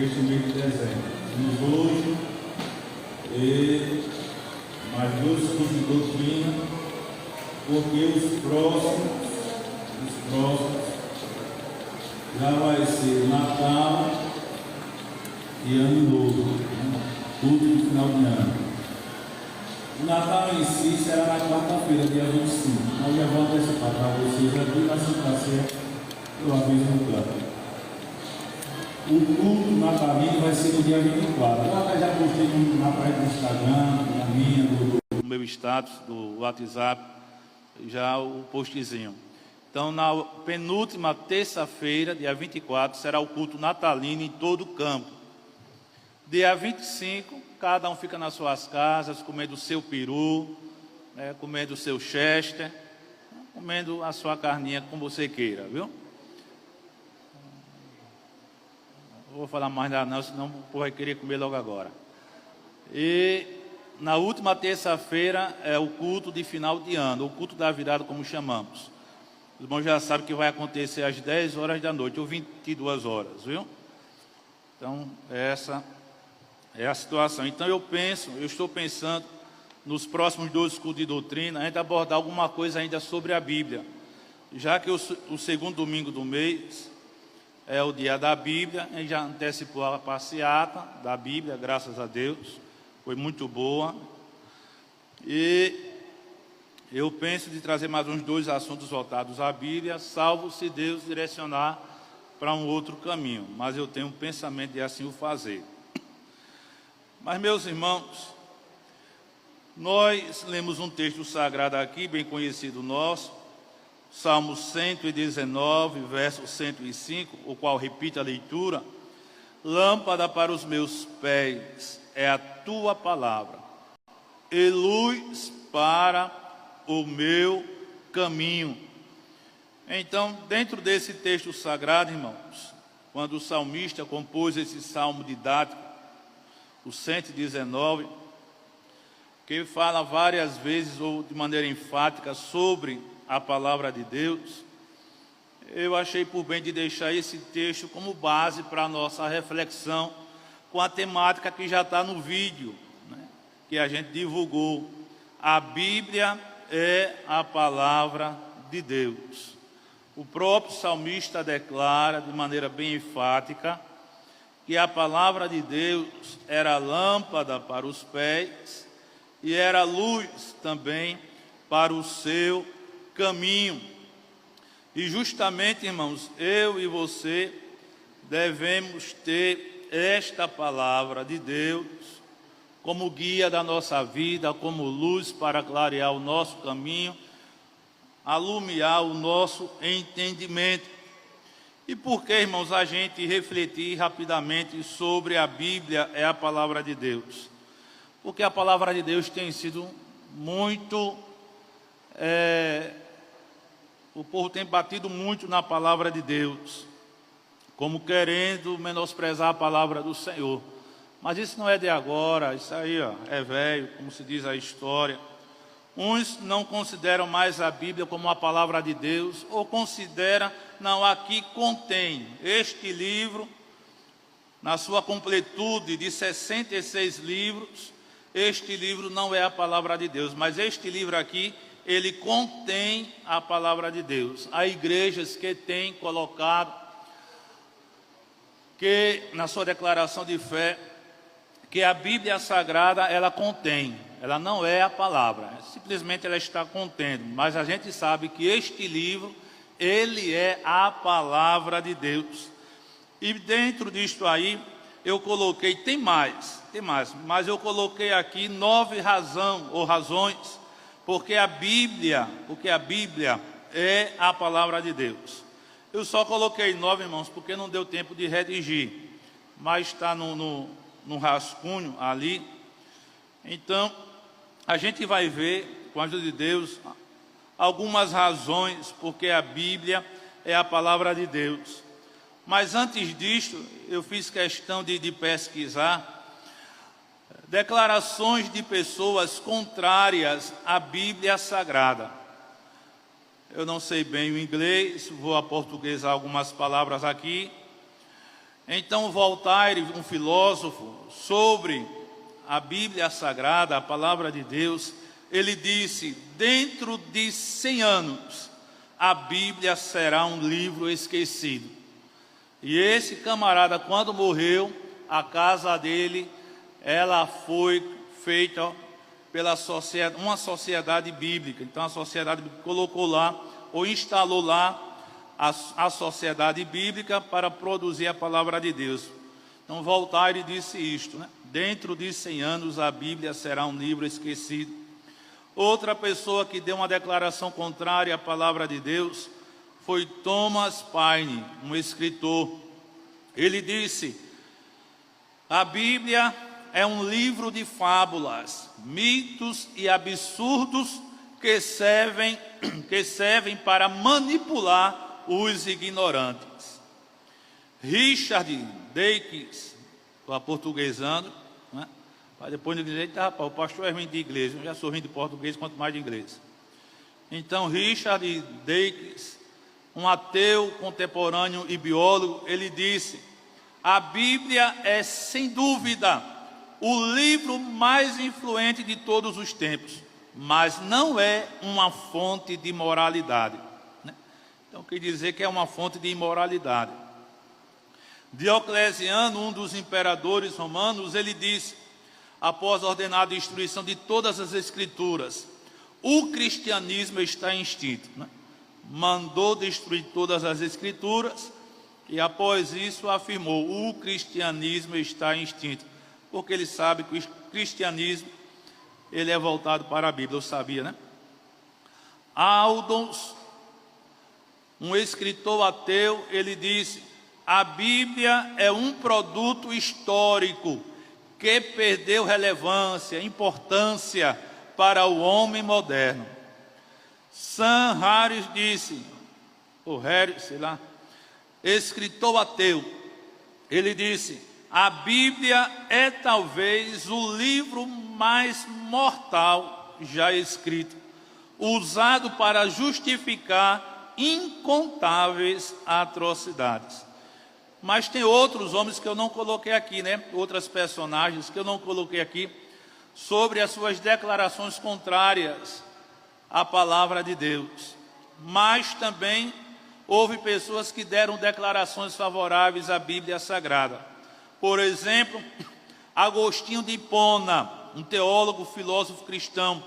este mês de dezembro. Temos hoje mais 2 cursos de doutrina, porque os próximos já vai ser Natal e Ano Novo, né? Culto de final de ano. O Natal em si será na quarta-feira, dia 25. Nós já vamos antecipar para vocês aqui, mas se está certo, eu aviso no canto. O culto natalino vai ser no dia 24. Eu até já postei na página do Instagram, na minha, no meu status, do WhatsApp, já o postzinho. Então, na penúltima terça-feira, dia 24, será o culto natalino em todo o campo. Dia 25, cada um fica nas suas casas, comendo o seu peru, né, comendo o seu chester, comendo a sua carninha como você queira, viu? Não vou falar mais nada não, senão o povo vai querer comer logo agora. E na última terça-feira é o culto de final de ano, o culto da virada, como chamamos. Os irmãos já sabem que vai acontecer às 10 horas da noite, ou 22 horas, viu? Então, essa é a situação. Então, eu estou pensando, nos próximos 2 cultos de doutrina, a gente abordar alguma coisa ainda sobre a Bíblia. Já que o segundo domingo do mês é o dia da Bíblia, a gente já antecipou a passeata da Bíblia, graças a Deus, foi muito boa. E eu penso de trazer mais uns 2 assuntos voltados à Bíblia, salvo se Deus direcionar para um outro caminho, mas eu tenho um pensamento de assim o fazer. Mas, meus irmãos, nós lemos um texto sagrado aqui, bem conhecido nosso, Salmo 119, verso 105, o qual repite a leitura: lâmpada para os meus pés é a tua palavra, e luz para o meu caminho. Então, dentro desse texto sagrado, irmãos, quando o salmista compôs esse salmo didático, o 119, que fala várias vezes ou de maneira enfática sobre a palavra de Deus, eu achei por bem de deixar esse texto como base para a nossa reflexão com a temática que já está no vídeo, né, que a gente divulgou. A Bíblia é a palavra de Deus. O próprio salmista declara de maneira bem enfática que a palavra de Deus era lâmpada para os pés e era luz também para o seu caminho. E justamente, irmãos, eu e você devemos ter esta palavra de Deus como guia da nossa vida, como luz para clarear o nosso caminho, alumiar o nosso entendimento. E por que, irmãos, a gente refletir rapidamente sobre a Bíblia é a palavra de Deus? Porque a palavra de Deus tem sido muito... o povo tem batido muito na palavra de Deus, como querendo menosprezar a palavra do Senhor. Mas isso não é de agora, isso aí é velho, como se diz a história. Uns não consideram mais a Bíblia como a palavra de Deus, ou consideram, não, aqui contém este livro, na sua completude de 66 livros, este livro não é a palavra de Deus, mas este livro aqui, ele contém a palavra de Deus. Há igrejas que têm colocado, que na sua declaração de fé, que a Bíblia Sagrada, ela contém, ela não é a palavra, simplesmente ela está contendo, mas a gente sabe que este livro, ele é a palavra de Deus. E dentro disto aí, eu coloquei, tem mais, mas eu coloquei aqui 9 razões, porque a Bíblia é a palavra de Deus. Eu só coloquei 9, irmãos, porque não deu tempo de redigir, mas está no rascunho ali. Então, a gente vai ver, com a ajuda de Deus, algumas razões porque a Bíblia é a palavra de Deus. Mas antes disto, eu fiz questão de pesquisar declarações de pessoas contrárias à Bíblia Sagrada. Eu não sei bem o inglês, vou aportuguesar algumas palavras aqui. Então Voltaire, um filósofo, sobre a Bíblia Sagrada, a palavra de Deus, ele disse: dentro de 100 anos, a Bíblia será um livro esquecido. E esse camarada, quando morreu, a casa dele, ela foi feita pela uma sociedade bíblica. Então a sociedade bíblica colocou lá, ou instalou lá, a sociedade bíblica para produzir a palavra de Deus. Então Voltaire disse isto, né? Dentro de 100 anos a Bíblia será um livro esquecido. Outra pessoa que deu uma declaração contrária à palavra de Deus foi Thomas Paine, um escritor. Ele disse: a Bíblia é um livro de fábulas, mitos e absurdos que servem para manipular os ignorantes. Richard Dawkins, estou aportuguesando, né? Depois de dizer: rapaz, o pastor é ruim de inglês. Eu já sou ruim de português, quanto mais de inglês. Então Richard Dawkins, um ateu contemporâneo e biólogo, ele disse: a Bíblia é, sem dúvida, o livro mais influente de todos os tempos, mas não é uma fonte de moralidade. Então quer dizer que é uma fonte de imoralidade. Diocleciano, um dos imperadores romanos, ele disse, após ordenar a destruição de todas as escrituras: o cristianismo está extinto. Mandou destruir todas as escrituras e após isso afirmou: o cristianismo está extinto, porque ele sabe que o cristianismo ele é voltado para a Bíblia. Eu sabia, né? Aldous, um escritor ateu, ele disse: a Bíblia é um produto histórico que perdeu relevância, importância para o homem moderno. Sam Harris disse, ou Harris, sei lá, escritor ateu, ele disse: a Bíblia é talvez o livro mais mortal já escrito, usado para justificar incontáveis atrocidades. Mas tem outros homens que eu não coloquei aqui, né? Outras personagens que eu não coloquei aqui, sobre as suas declarações contrárias à palavra de Deus. Mas também houve pessoas que deram declarações favoráveis à Bíblia Sagrada. Por exemplo, Agostinho de Hipona, um teólogo, filósofo cristão,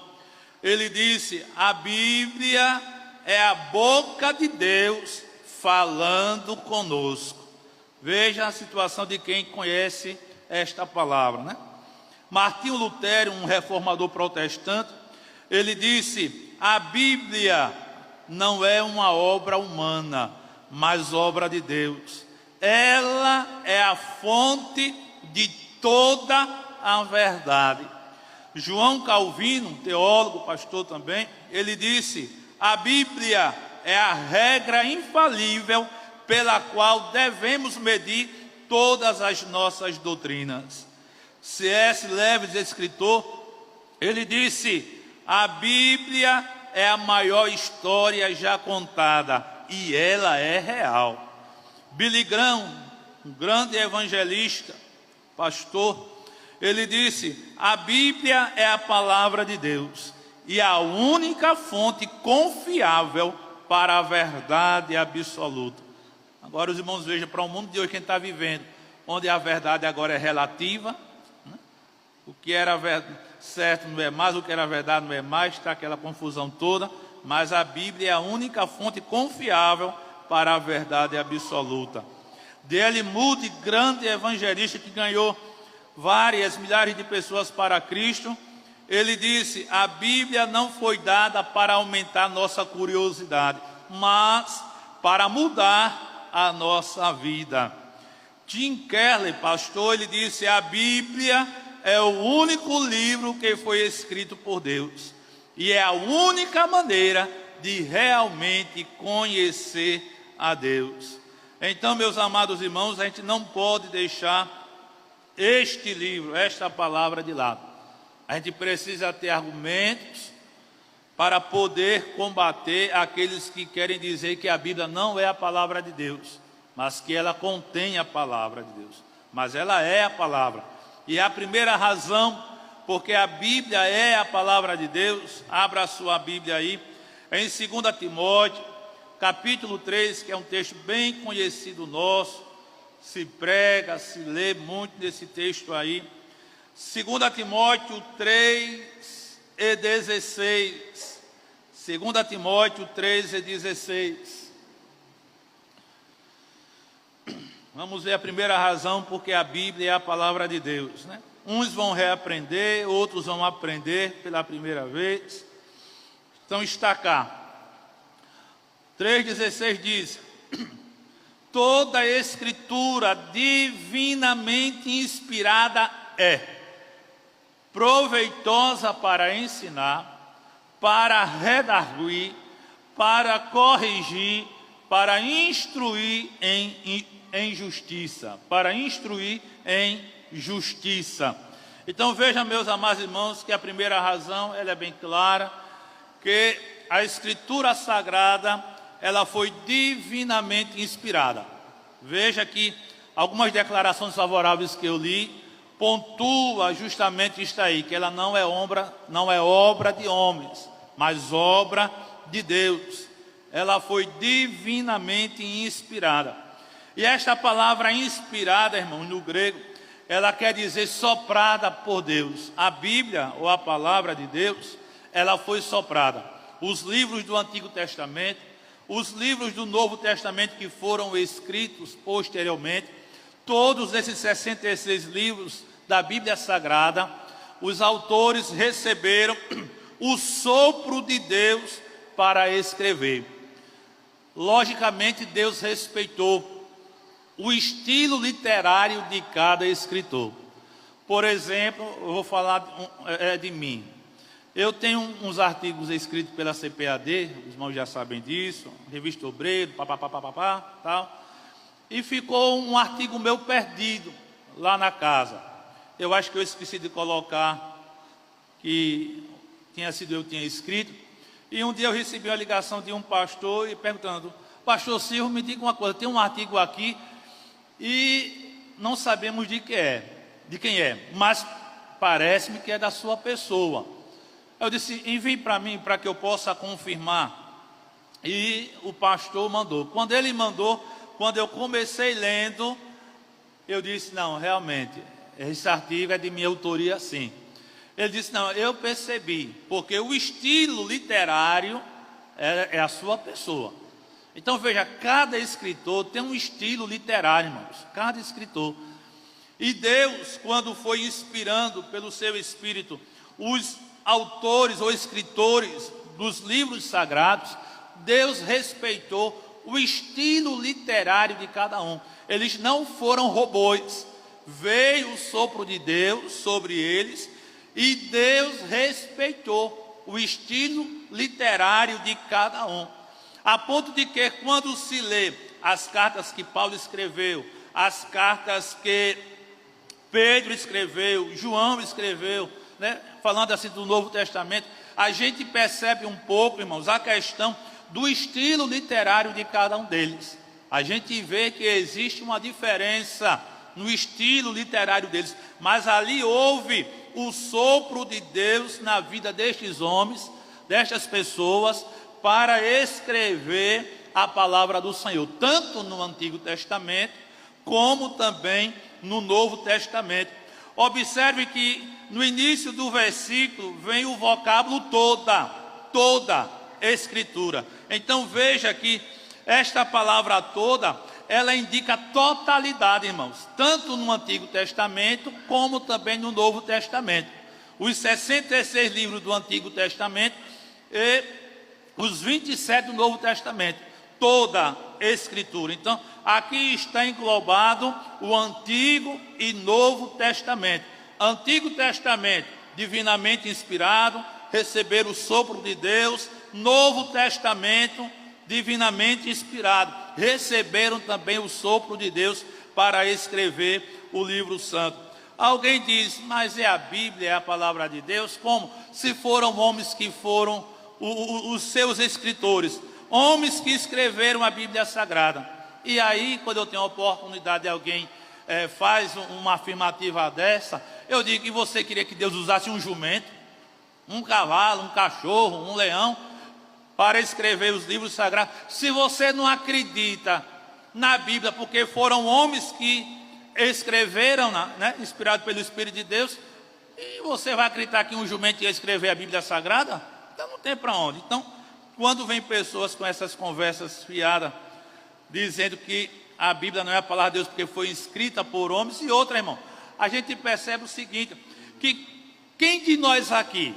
ele disse: a Bíblia é a boca de Deus falando conosco. Veja a situação de quem conhece esta palavra, né? Martinho Lutero, um reformador protestante, ele disse: a Bíblia não é uma obra humana, mas obra de Deus. Ela é a fonte de toda a verdade. João Calvino, um teólogo, pastor também, ele disse: a Bíblia é a regra infalível pela qual devemos medir todas as nossas doutrinas. C.S. Lewis, escritor, ele disse: a Bíblia é a maior história já contada e ela é real. Billy Graham, um grande evangelista, pastor, ele disse: a Bíblia é a palavra de Deus e a única fonte confiável para a verdade absoluta. Agora os irmãos vejam para o mundo de hoje que a gente está vivendo, onde a verdade agora é relativa, né? O que era certo não é mais, o que era verdade não é mais, está aquela confusão toda, mas a Bíblia é a única fonte confiável para a verdade absoluta. D.L. Moody, grande evangelista que ganhou várias milhares de pessoas para Cristo, ele disse: a Bíblia não foi dada para aumentar nossa curiosidade, mas para mudar a nossa vida. Tim Keller, pastor, ele disse: a Bíblia é o único livro que foi escrito por Deus e é a única maneira de realmente conhecer a Deus. Então, meus amados irmãos, a gente não pode deixar este livro, esta palavra de lado. A gente precisa ter argumentos para poder combater aqueles que querem dizer que a Bíblia não é a palavra de Deus. mas que ela contém a palavra de Deus. Mas ela é a palavra. E a primeira razão, porque a Bíblia é a palavra de Deus, abra a sua Bíblia aí, em 2 Timóteo, capítulo 3, que é um texto bem conhecido nosso, se prega, se lê muito nesse texto aí. 2 Timóteo 3 e 16. 2 Timóteo 3 e 16. Vamos ver a primeira razão, porque a Bíblia é a palavra de Deus, né? Uns vão reaprender, outros vão aprender pela primeira vez. Então está cá. 3,16 diz: toda a escritura divinamente inspirada é proveitosa para ensinar, para redarguir, para corrigir, para instruir em justiça. Para instruir em justiça. Então veja, meus amados irmãos, que a primeira razão, ela é bem clara, que a Escritura Sagrada, ela foi divinamente inspirada. Veja que algumas declarações favoráveis que eu li, pontua justamente isto aí, que ela não é obra de homens, mas obra de Deus. Ela foi divinamente inspirada. E esta palavra inspirada, irmãos, no grego, ela quer dizer soprada por Deus. A Bíblia, ou a palavra de Deus, ela foi soprada. Os livros do Antigo Testamento, os livros do Novo Testamento que foram escritos posteriormente, todos esses 66 livros da Bíblia Sagrada, os autores receberam o sopro de Deus para escrever. Logicamente, Deus respeitou o estilo literário de cada escritor. Por exemplo, eu vou falar de mim. Eu tenho uns artigos escritos pela CPAD, os irmãos já sabem disso, Revista Obreiro, tal. E ficou um artigo meu perdido lá na casa. Eu acho que eu esqueci de colocar que eu tinha escrito. E um dia eu recebi uma ligação de um pastor e perguntando: pastor Silvio, me diga uma coisa, tem um artigo aqui e não sabemos de quem é, mas parece-me que é da sua pessoa. Eu disse: envie para mim, para que eu possa confirmar. E o pastor mandou. Quando ele mandou, quando eu comecei lendo, eu disse: não, realmente, esse artigo é de minha autoria, sim. Ele disse: não, eu percebi, porque o estilo literário é a sua pessoa. Então veja, cada escritor tem um estilo literário, irmãos, cada escritor. E Deus, quando foi inspirando pelo seu Espírito os autores ou escritores dos livros sagrados, Deus respeitou o estilo literário de cada um. Eles não foram robôs. Veio o sopro de Deus sobre eles e Deus respeitou o estilo literário de cada um. A ponto de que, quando se lê as cartas que Paulo escreveu, as cartas que Pedro escreveu, João escreveu, né, falando assim do Novo Testamento, a gente percebe um pouco, irmãos, a questão do estilo literário de cada um deles. A gente vê que existe uma diferença no estilo literário deles, mas ali houve o sopro de Deus na vida destes homens, destas pessoas, para escrever a palavra do Senhor, tanto no Antigo Testamento, como também no Novo Testamento. Observe que no início do versículo vem o vocábulo toda escritura. Então veja que esta palavra toda, ela indica totalidade, irmãos, tanto no Antigo Testamento, como também no Novo Testamento. Os 66 livros do Antigo Testamento e os 27 do Novo Testamento, toda escritura. Então, aqui está englobado o Antigo e Novo Testamento. Antigo Testamento, divinamente inspirado, receber o sopro de Deus. Novo Testamento, divinamente inspirado, receberam também o sopro de Deus para escrever o livro santo. Alguém diz: mas é a Bíblia, é a palavra de Deus? Como? Se foram homens que foram os seus escritores, homens que escreveram a Bíblia Sagrada. E aí, quando eu tenho a oportunidade de alguém faz uma afirmativa dessa, eu digo: e você queria que Deus usasse um jumento, um cavalo, um cachorro, um leão, para escrever os livros sagrados? Se você não acredita na Bíblia, porque foram homens que escreveram, né, inspirados pelo Espírito de Deus, e você vai acreditar que um jumento ia escrever a Bíblia Sagrada? Então não tem para onde. Então, quando vem pessoas com essas conversas fiadas, dizendo que a Bíblia não é a palavra de Deus porque foi escrita por homens, e outra, irmão, a gente percebe o seguinte, que quem de nós aqui,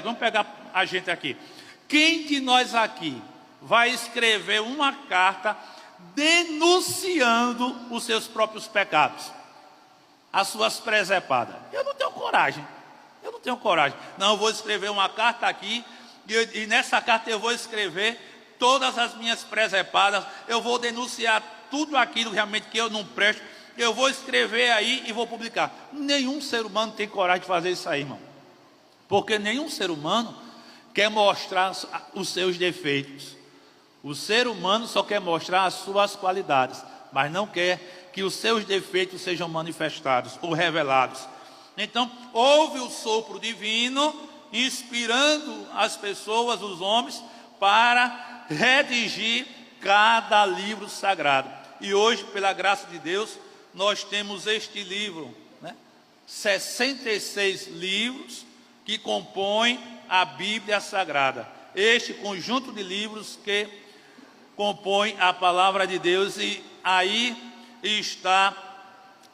vamos pegar a gente aqui, quem de nós aqui vai escrever uma carta denunciando os seus próprios pecados, as suas presepadas? Eu não tenho coragem. Não, eu vou escrever uma carta aqui, e nessa carta eu vou escrever todas as minhas presepadas, eu vou denunciar tudo aquilo realmente que eu não presto, eu vou escrever aí e vou publicar. Nenhum ser humano tem coragem de fazer isso aí, irmão. Porque nenhum ser humano quer mostrar os seus defeitos. O ser humano só quer mostrar as suas qualidades, mas não quer que os seus defeitos sejam manifestados ou revelados. Então, houve o sopro divino, inspirando as pessoas, os homens, para redigir cada livro sagrado. E hoje, pela graça de Deus, nós temos este livro, né? 66 livros que compõem a Bíblia Sagrada. Este conjunto de livros que compõe a palavra de Deus, e aí está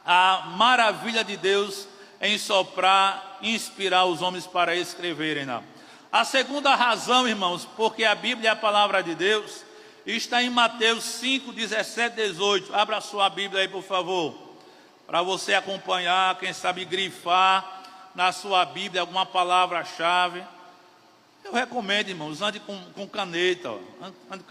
a maravilha de Deus em soprar, inspirar os homens para escreverem. Não. A segunda razão, irmãos, porque a Bíblia é a palavra de Deus, está em Mateus 5, 17, 18. Abra a sua Bíblia aí, por favor, para você acompanhar, quem sabe grifar na sua Bíblia alguma palavra-chave. Eu recomendo, irmãos, ande com caneta, ande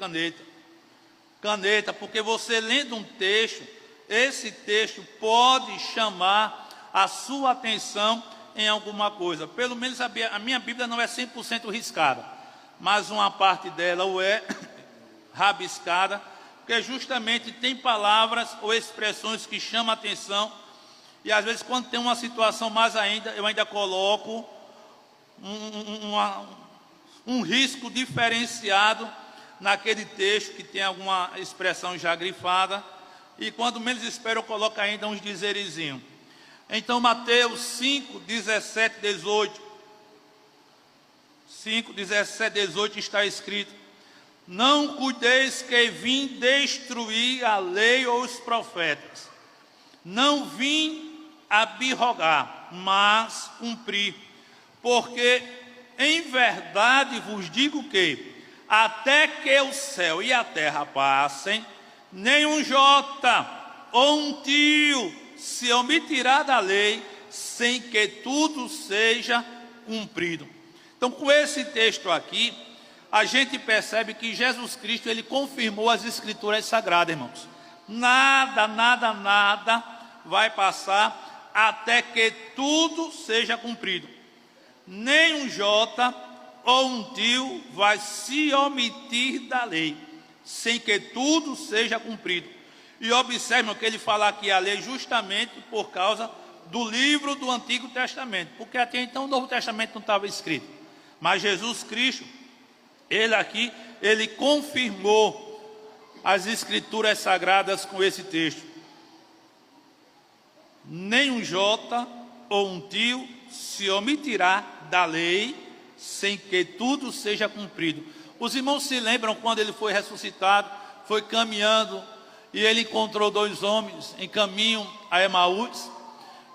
caneta, porque você lendo um texto, esse texto pode chamar a sua atenção em alguma coisa. Pelo menos a minha Bíblia não é 100% riscada, mas uma parte dela ou é rabiscada, porque justamente tem palavras ou expressões que chamam a atenção, e às vezes quando tem uma situação mais ainda, eu ainda coloco um risco diferenciado naquele texto que tem alguma expressão já grifada, e quando menos espero eu coloco ainda uns dizerezinhos. Então Mateus 5, 17, 18. 5, 17, 18 está escrito: não cuideis que vim destruir a lei ou os profetas. Não vim abrogar, mas cumprir. Porque em verdade vos digo que até que o céu e a terra passem, nem um jota ou um tio se omitirá da lei, sem que tudo seja cumprido. Então, com esse texto aqui, a gente percebe que Jesus Cristo, ele confirmou as Escrituras Sagradas, irmãos. Nada vai passar até que tudo seja cumprido. Nem um jota ou um tio vai se omitir da lei, sem que tudo seja cumprido. E observem que ele fala aqui a lei justamente por causa do livro do Antigo Testamento, porque até então o Novo Testamento não estava escrito. Mas Jesus Cristo, ele confirmou as Escrituras Sagradas com esse texto. Nem um jota ou um tio se omitirá da lei, sem que tudo seja cumprido. Os irmãos se lembram quando ele foi ressuscitado, foi caminhando, e ele encontrou dois homens em caminho a Emaús,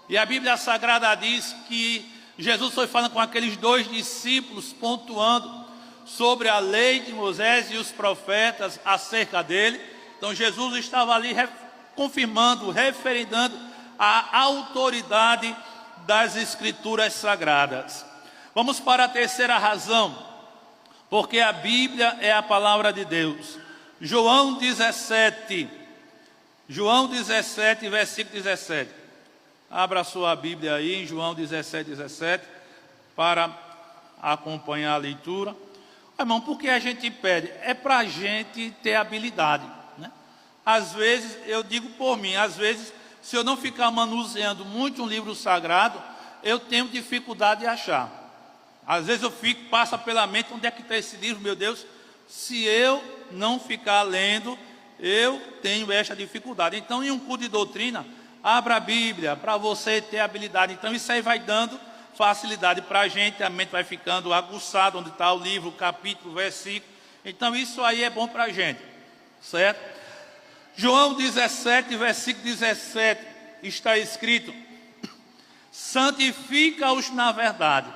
e a Bíblia Sagrada diz que Jesus foi falando com aqueles dois discípulos, pontuando sobre a lei de Moisés e os profetas acerca dele. Então Jesus estava ali confirmando, referendando a autoridade das Escrituras Sagradas. Vamos para a terceira razão, porque a Bíblia é a palavra de Deus. João 17, versículo 17. Abra a sua Bíblia aí em João 17, 17, para acompanhar a leitura. Irmão, por que a gente pede? É para a gente ter habilidade, né? Às vezes, eu digo por mim, às vezes, se eu não ficar manuseando muito um livro sagrado, eu tenho dificuldade de achar. Às vezes eu fico, passa pela mente, onde é que está esse livro, meu Deus? Se eu não ficar lendo, eu tenho esta dificuldade. Então, em um curso de doutrina, abra a Bíblia, para você ter habilidade. Então, isso aí vai dando facilidade para a mente vai ficando aguçada, onde está o livro, o capítulo, o versículo. Então, isso aí é bom para a gente, certo? João 17, versículo 17, está escrito: santifica-os na verdade,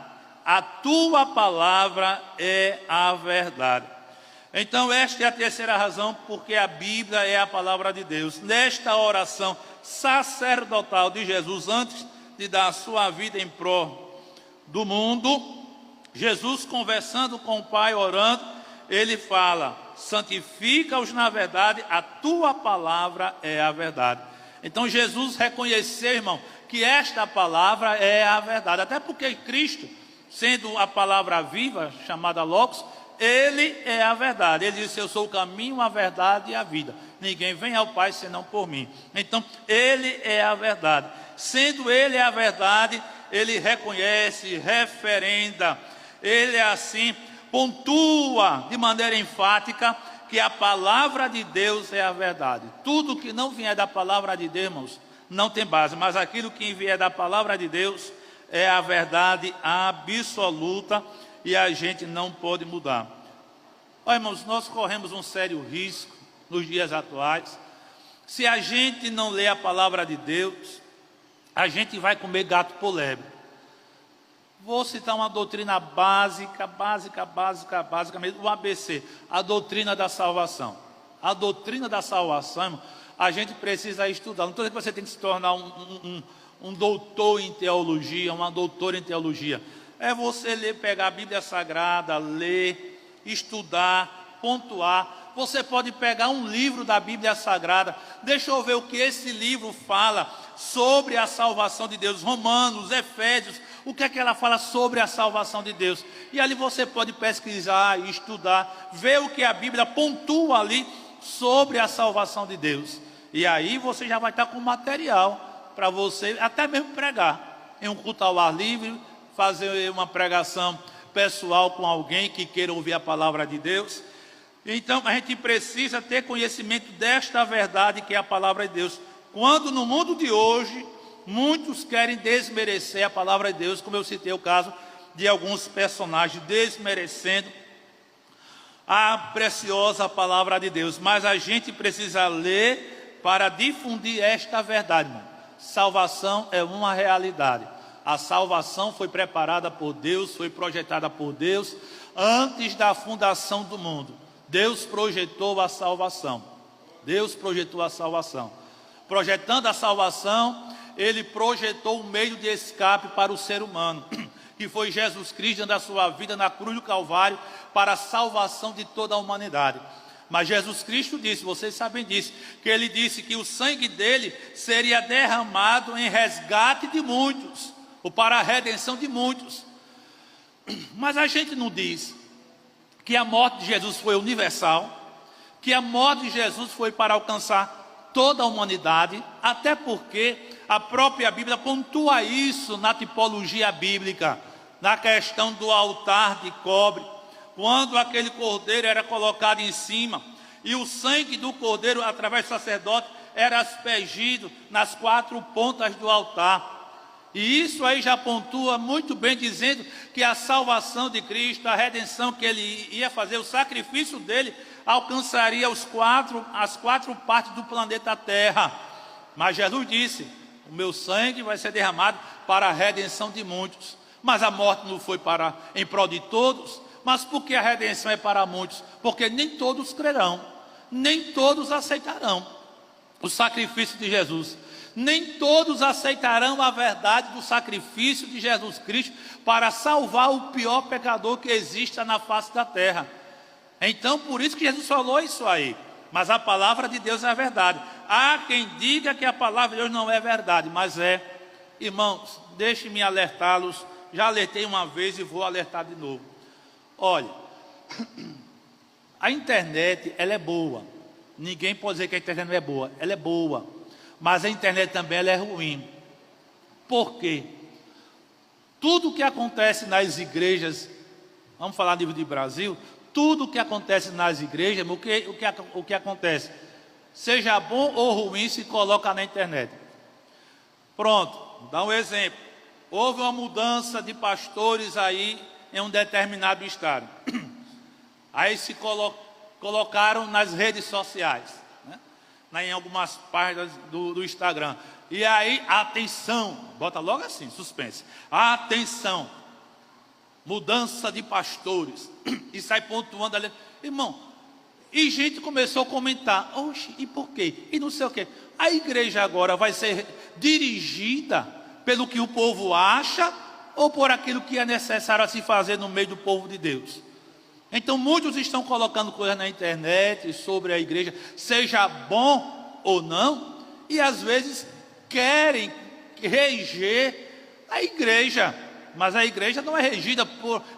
a tua palavra é a verdade. Então, esta é a terceira razão, porque a Bíblia é a palavra de Deus. Nesta oração sacerdotal de Jesus, antes de dar a sua vida em prol do mundo, Jesus conversando com o Pai, orando, ele fala: santifica-os na verdade, a tua palavra é a verdade. Então, Jesus reconheceu, irmão, que esta palavra é a verdade. Até porque Cristo, sendo a palavra viva, chamada Logos, ele é a verdade. Ele disse: eu sou o caminho, a verdade e a vida. Ninguém vem ao Pai senão por mim. Então, ele é a verdade. Sendo ele a verdade, ele reconhece, referenda. Ele assim pontua de maneira enfática que a palavra de Deus é a verdade. Tudo que não vier da palavra de Deus, irmãos, não tem base. Mas aquilo que vier da palavra de Deus é a verdade absoluta, e a gente não pode mudar. Olha, irmãos, nós corremos um sério risco nos dias atuais. Se a gente não lê a palavra de Deus, a gente vai comer gato por lebre. Vou citar uma doutrina básica mesmo, o ABC, a doutrina da salvação. A doutrina da salvação, irmão, a gente precisa estudar. Não estou dizendo que você tem que se tornar um doutor em teologia, uma doutora em teologia. É você ler, pegar a Bíblia Sagrada, ler, estudar, pontuar. Você pode pegar um livro da Bíblia Sagrada. Deixa eu ver o que esse livro fala sobre a salvação de Deus. Romanos, Efésios, o que é que ela fala sobre a salvação de Deus? E ali você pode pesquisar, estudar, ver o que a Bíblia pontua ali sobre a salvação de Deus. E aí você já vai estar com material para você até mesmo pregar em um culto ao ar livre, fazer uma pregação pessoal com alguém que queira ouvir a palavra de Deus. Então a gente precisa ter conhecimento desta verdade que é a palavra de Deus. Quando no mundo de hoje muitos querem desmerecer a palavra de Deus, como eu citei o caso de alguns personagens desmerecendo a preciosa palavra de Deus. Mas a gente precisa ler para difundir esta verdade, irmão. Salvação é uma realidade. A salvação foi preparada por Deus, foi projetada por Deus antes da fundação do mundo. Deus projetou a salvação. Deus projetou a salvação. Projetando a salvação, ele projetou um meio de escape para o ser humano, que foi Jesus Cristo dando a sua vida na cruz do Calvário para a salvação de toda a humanidade. Mas Jesus Cristo disse, vocês sabem disso, que ele disse que o sangue dele seria derramado em resgate de muitos, ou para a redenção de muitos. Mas a gente não diz que a morte de Jesus foi universal, que a morte de Jesus foi para alcançar toda a humanidade, até porque a própria Bíblia pontua isso na tipologia bíblica, na questão do altar de cobre, quando aquele cordeiro era colocado em cima, e o sangue do cordeiro, através do sacerdote, era aspergido nas 4 pontas do altar. E isso aí já pontua muito bem, dizendo que a salvação de Cristo, a redenção que ele ia fazer, o sacrifício dele, alcançaria as 4 partes do planeta Terra. Mas Jesus disse, o meu sangue vai ser derramado para a redenção de muitos. Mas a morte não foi em prol de todos. Mas por que a redenção é para muitos? Porque nem todos crerão, nem todos aceitarão o sacrifício de Jesus. Nem todos aceitarão a verdade do sacrifício de Jesus Cristo para salvar o pior pecador que exista na face da terra. Então, por isso que Jesus falou isso aí. Mas a palavra de Deus é a verdade. Há quem diga que a palavra de Deus não é verdade, mas é. Irmãos, deixe-me alertá-los. Já alertei uma vez e vou alertar de novo. Olha, a internet, ela é boa, Ninguém pode dizer que a internet não é boa. Ela é boa. Mas a internet também ela é ruim. Por quê? Tudo que acontece nas igrejas, vamos falar a nível de Brasil, tudo que acontece nas igrejas, o que acontece? Seja bom ou ruim, se coloca na internet. Pronto, dá um exemplo. Houve uma mudança de pastores aí em um determinado estado. Aí se colocaram nas redes sociais, né? Em algumas páginas do Instagram. E aí, atenção, bota logo assim, suspense. Atenção, mudança de pastores. E sai pontuando ali. Irmão, e gente começou a comentar. Oxe, e por quê? E não sei o quê. A igreja agora vai ser dirigida pelo que o povo acha ou por aquilo que é necessário a se fazer no meio do povo de Deus? Então muitos estão colocando coisas na internet sobre a igreja, seja bom ou não, e às vezes querem reger a igreja, mas a igreja não é regida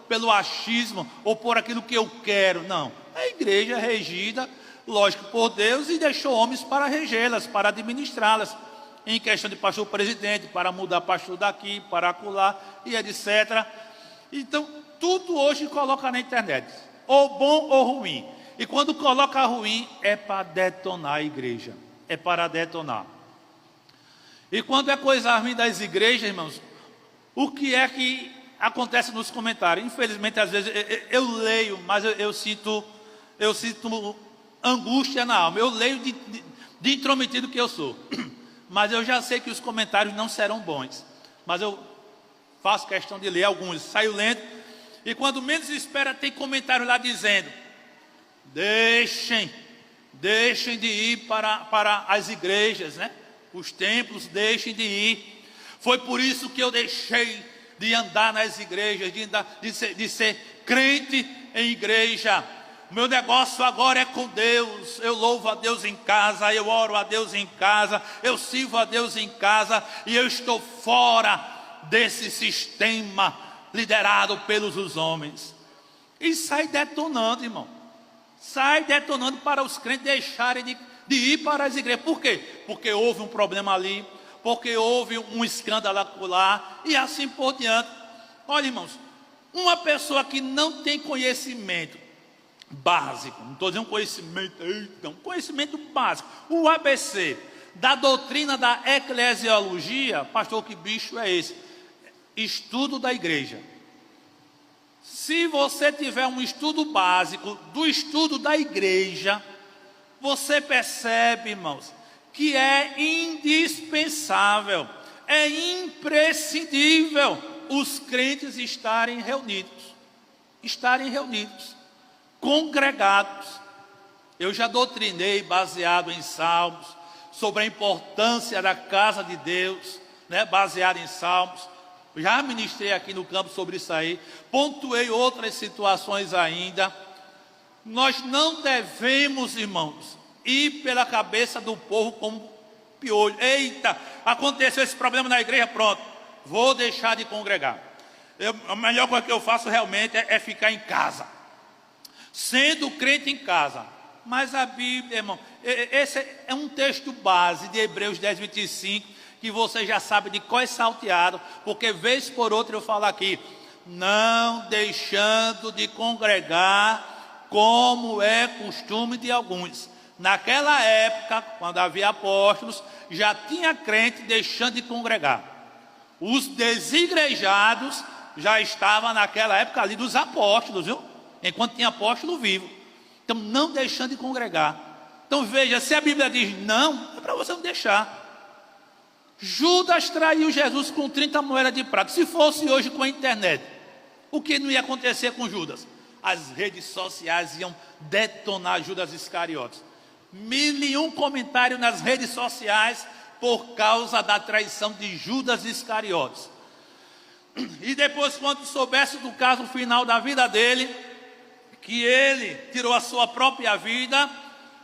pelo achismo ou por aquilo que eu quero, não. A igreja é regida, lógico, por Deus, e deixou homens para regê-las, para administrá-las, em questão de pastor presidente, para mudar pastor daqui, para acolá, e etc. Então, tudo hoje coloca na internet, ou bom ou ruim. E quando coloca ruim, é para detonar a igreja, é para detonar. E quando é coisa ruim das igrejas, irmãos, o que é que acontece nos comentários? Infelizmente, às vezes, eu leio, mas eu sinto angústia na alma. Eu leio de intrometido que eu sou. Mas eu já sei que os comentários não serão bons. Mas eu faço questão de ler alguns. Saio lendo. E quando menos espera, tem comentário lá dizendo: deixem de ir para as igrejas, né? Os templos, deixem de ir. Foi por isso que eu deixei de andar nas igrejas, de ser crente em igreja. O meu negócio agora é com Deus. Eu louvo a Deus em casa, eu oro a Deus em casa, eu sirvo a Deus em casa, e eu estou fora desse sistema liderado pelos homens. E sai detonando, irmão. Sai detonando para os crentes deixarem de ir para as igrejas. Por quê? Porque houve um problema ali, porque houve um escândalo lá, e assim por diante. Olha, irmãos, uma pessoa que não tem conhecimento básico, não estou dizendo conhecimento básico, o ABC da doutrina da eclesiologia, pastor, que bicho é esse? Estudo da igreja. Se você tiver um estudo básico do estudo da igreja, você percebe, irmãos, que é indispensável, é imprescindível os crentes estarem reunidos, congregados. Eu já doutrinei, baseado em Salmos, sobre a importância da casa de Deus, né, baseado em Salmos. Já ministrei aqui no campo sobre isso aí, pontuei outras situações ainda. Nós não devemos, irmãos, ir pela cabeça do povo como piolho. Eita, aconteceu esse problema na igreja, pronto, vou deixar de congregar. A melhor coisa que eu faço realmente é ficar em casa, sendo crente em casa. Mas a Bíblia, irmão, esse é um texto base de Hebreus 10, 25, que você já sabe de qual é salteado, porque vez por outra eu falo aqui: não deixando de congregar, como é costume de alguns. Naquela época, quando havia apóstolos, já tinha crente deixando de congregar. Os desigrejados já estavam naquela época ali dos apóstolos, viu? Enquanto tinha apóstolo vivo. Então, não deixando de congregar. Então veja, se a Bíblia diz não, é para você não deixar. Judas traiu Jesus com 30 moedas de prata. Se fosse hoje com a internet, o que não ia acontecer com Judas? As redes sociais iam detonar Judas Iscariotes. 1001 comentários nas redes sociais por causa da traição de Judas Iscariotes. E depois, quando soubesse do caso final da vida dele, que ele tirou a sua própria vida,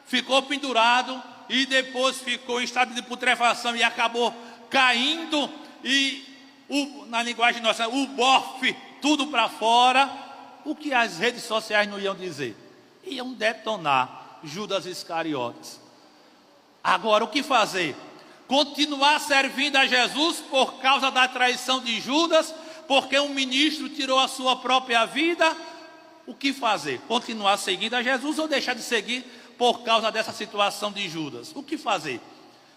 ficou pendurado e depois ficou em estado de putrefação e acabou caindo, e na linguagem nossa, o bofe, tudo para fora. O que as redes sociais não iam dizer? Iam detonar. Judas Iscariotes. Agora, o que fazer? Continuar servindo a Jesus por causa da traição de Judas, porque um ministro tirou a sua própria vida? O que fazer? Continuar seguindo a Jesus ou deixar de seguir por causa dessa situação de Judas? O que fazer?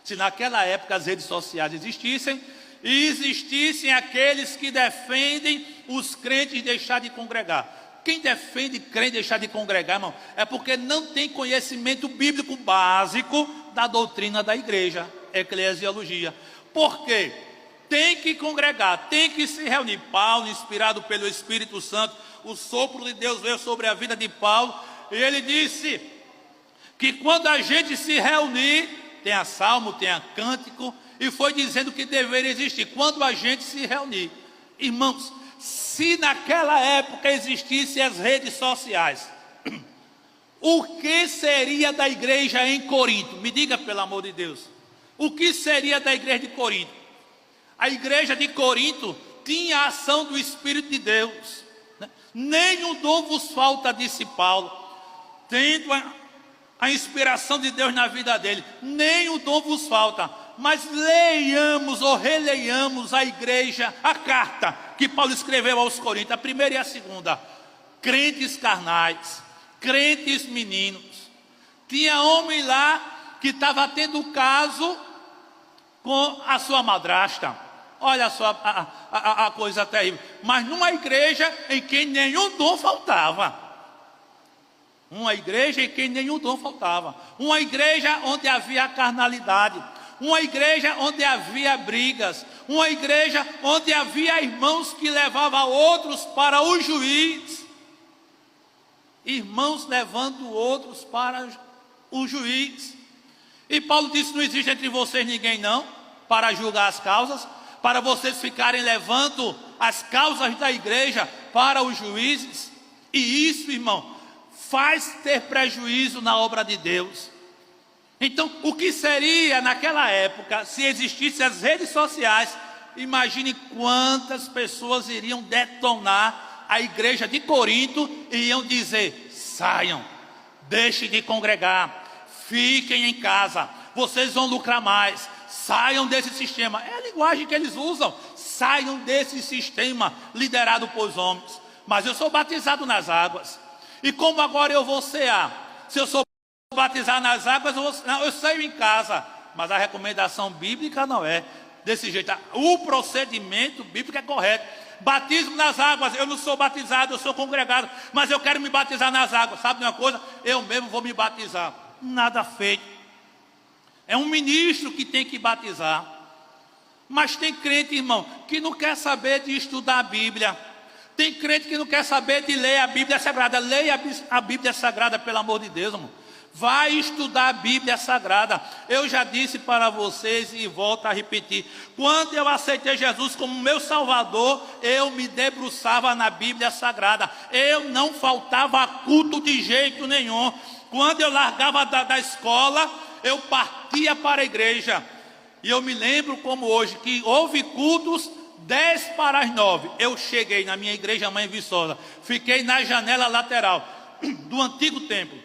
Se naquela época as redes sociais existissem, e existissem aqueles que defendem os crentes deixar de congregar. Quem defende crente deixar de congregar, irmão, é porque não tem conhecimento bíblico básico da doutrina da igreja, eclesiologia. Por quê? Tem que congregar, tem que se reunir. Paulo, inspirado pelo Espírito Santo, o sopro de Deus veio sobre a vida de Paulo, e ele disse que quando a gente se reunir, tem a salmo, tem a cântico, e foi dizendo que deveria existir quando a gente se reunir. Irmãos, se naquela época existissem as redes sociais, o que seria da igreja em Corinto? Me diga, pelo amor de Deus. O que seria da igreja de Corinto? A igreja de Corinto tinha a ação do Espírito de Deus. Nenhum dom vos falta, disse Paulo, tendo a inspiração de Deus na vida dele. Nenhum dom vos falta. Mas leiamos ou releiamos a igreja, a carta que Paulo escreveu aos Coríntios, a primeira e a segunda. Crentes carnais, crentes meninos. Tinha homem lá que estava tendo caso com a sua madrasta. Olha só a coisa terrível. Mas numa igreja em que nenhum dom faltava. Uma igreja em que nenhum dom faltava. Uma igreja onde havia carnalidade. Uma igreja onde havia brigas. Uma igreja onde havia irmãos que levavam outros para o juiz. Irmãos levando outros para o juiz. E Paulo disse, não existe entre vocês ninguém não, para julgar as causas, para vocês ficarem levando as causas da igreja para os juízes. E isso, irmão, faz ter prejuízo na obra de Deus. Então, o que seria naquela época, se existissem as redes sociais? Imagine quantas pessoas iriam detonar a igreja de Corinto e iam dizer, saiam, deixem de congregar, fiquem em casa, vocês vão lucrar mais, saiam desse sistema. É a linguagem que eles usam, saiam desse sistema liderado por homens. Mas eu sou batizado nas águas, e como agora eu vou cear? Se eu sou batizar nas águas, eu saio em casa. Mas a recomendação bíblica não é desse jeito. O procedimento bíblico é correto. Batismo nas águas, eu não sou batizado, eu sou congregado, mas eu quero me batizar nas águas. Sabe de uma coisa? Eu mesmo vou me batizar. Nada feito. É um ministro que tem que batizar. Mas tem crente, irmão, que não quer saber de estudar a Bíblia. Tem crente que não quer saber de ler a Bíblia Sagrada. Leia a Bíblia Sagrada, pelo amor de Deus, irmão. Vai estudar a Bíblia Sagrada. Eu já disse para vocês e volto a repetir. Quando eu aceitei Jesus como meu Salvador, eu me debruçava na Bíblia Sagrada. Eu não faltava culto de jeito nenhum. Quando eu largava da escola, eu partia para a igreja. E eu me lembro como hoje, que houve cultos 8:50. Eu cheguei na minha igreja Mãe Viçosa. Fiquei na janela lateral do antigo templo.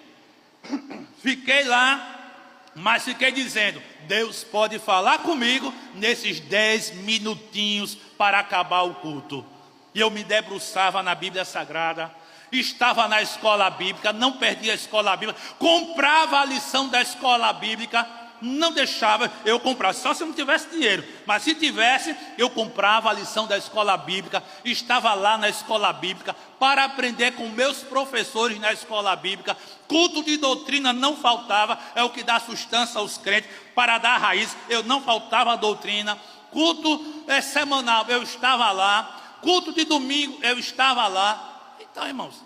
Fiquei lá, mas fiquei dizendo, Deus pode falar comigo nesses 10 minutinhos para acabar o culto. E eu me debruçava na Bíblia Sagrada, estava na escola bíblica, não perdia a escola bíblica, comprava a lição da escola bíblica, não deixava eu comprar, só se eu não tivesse dinheiro, mas se tivesse, eu comprava a lição da escola bíblica, estava lá na escola bíblica, para aprender com meus professores na escola bíblica. Culto de doutrina não faltava, é o que dá sustância aos crentes, para dar raiz, eu não faltava a doutrina. Culto semanal, eu estava lá. Culto de domingo, eu estava lá. Então, irmãos,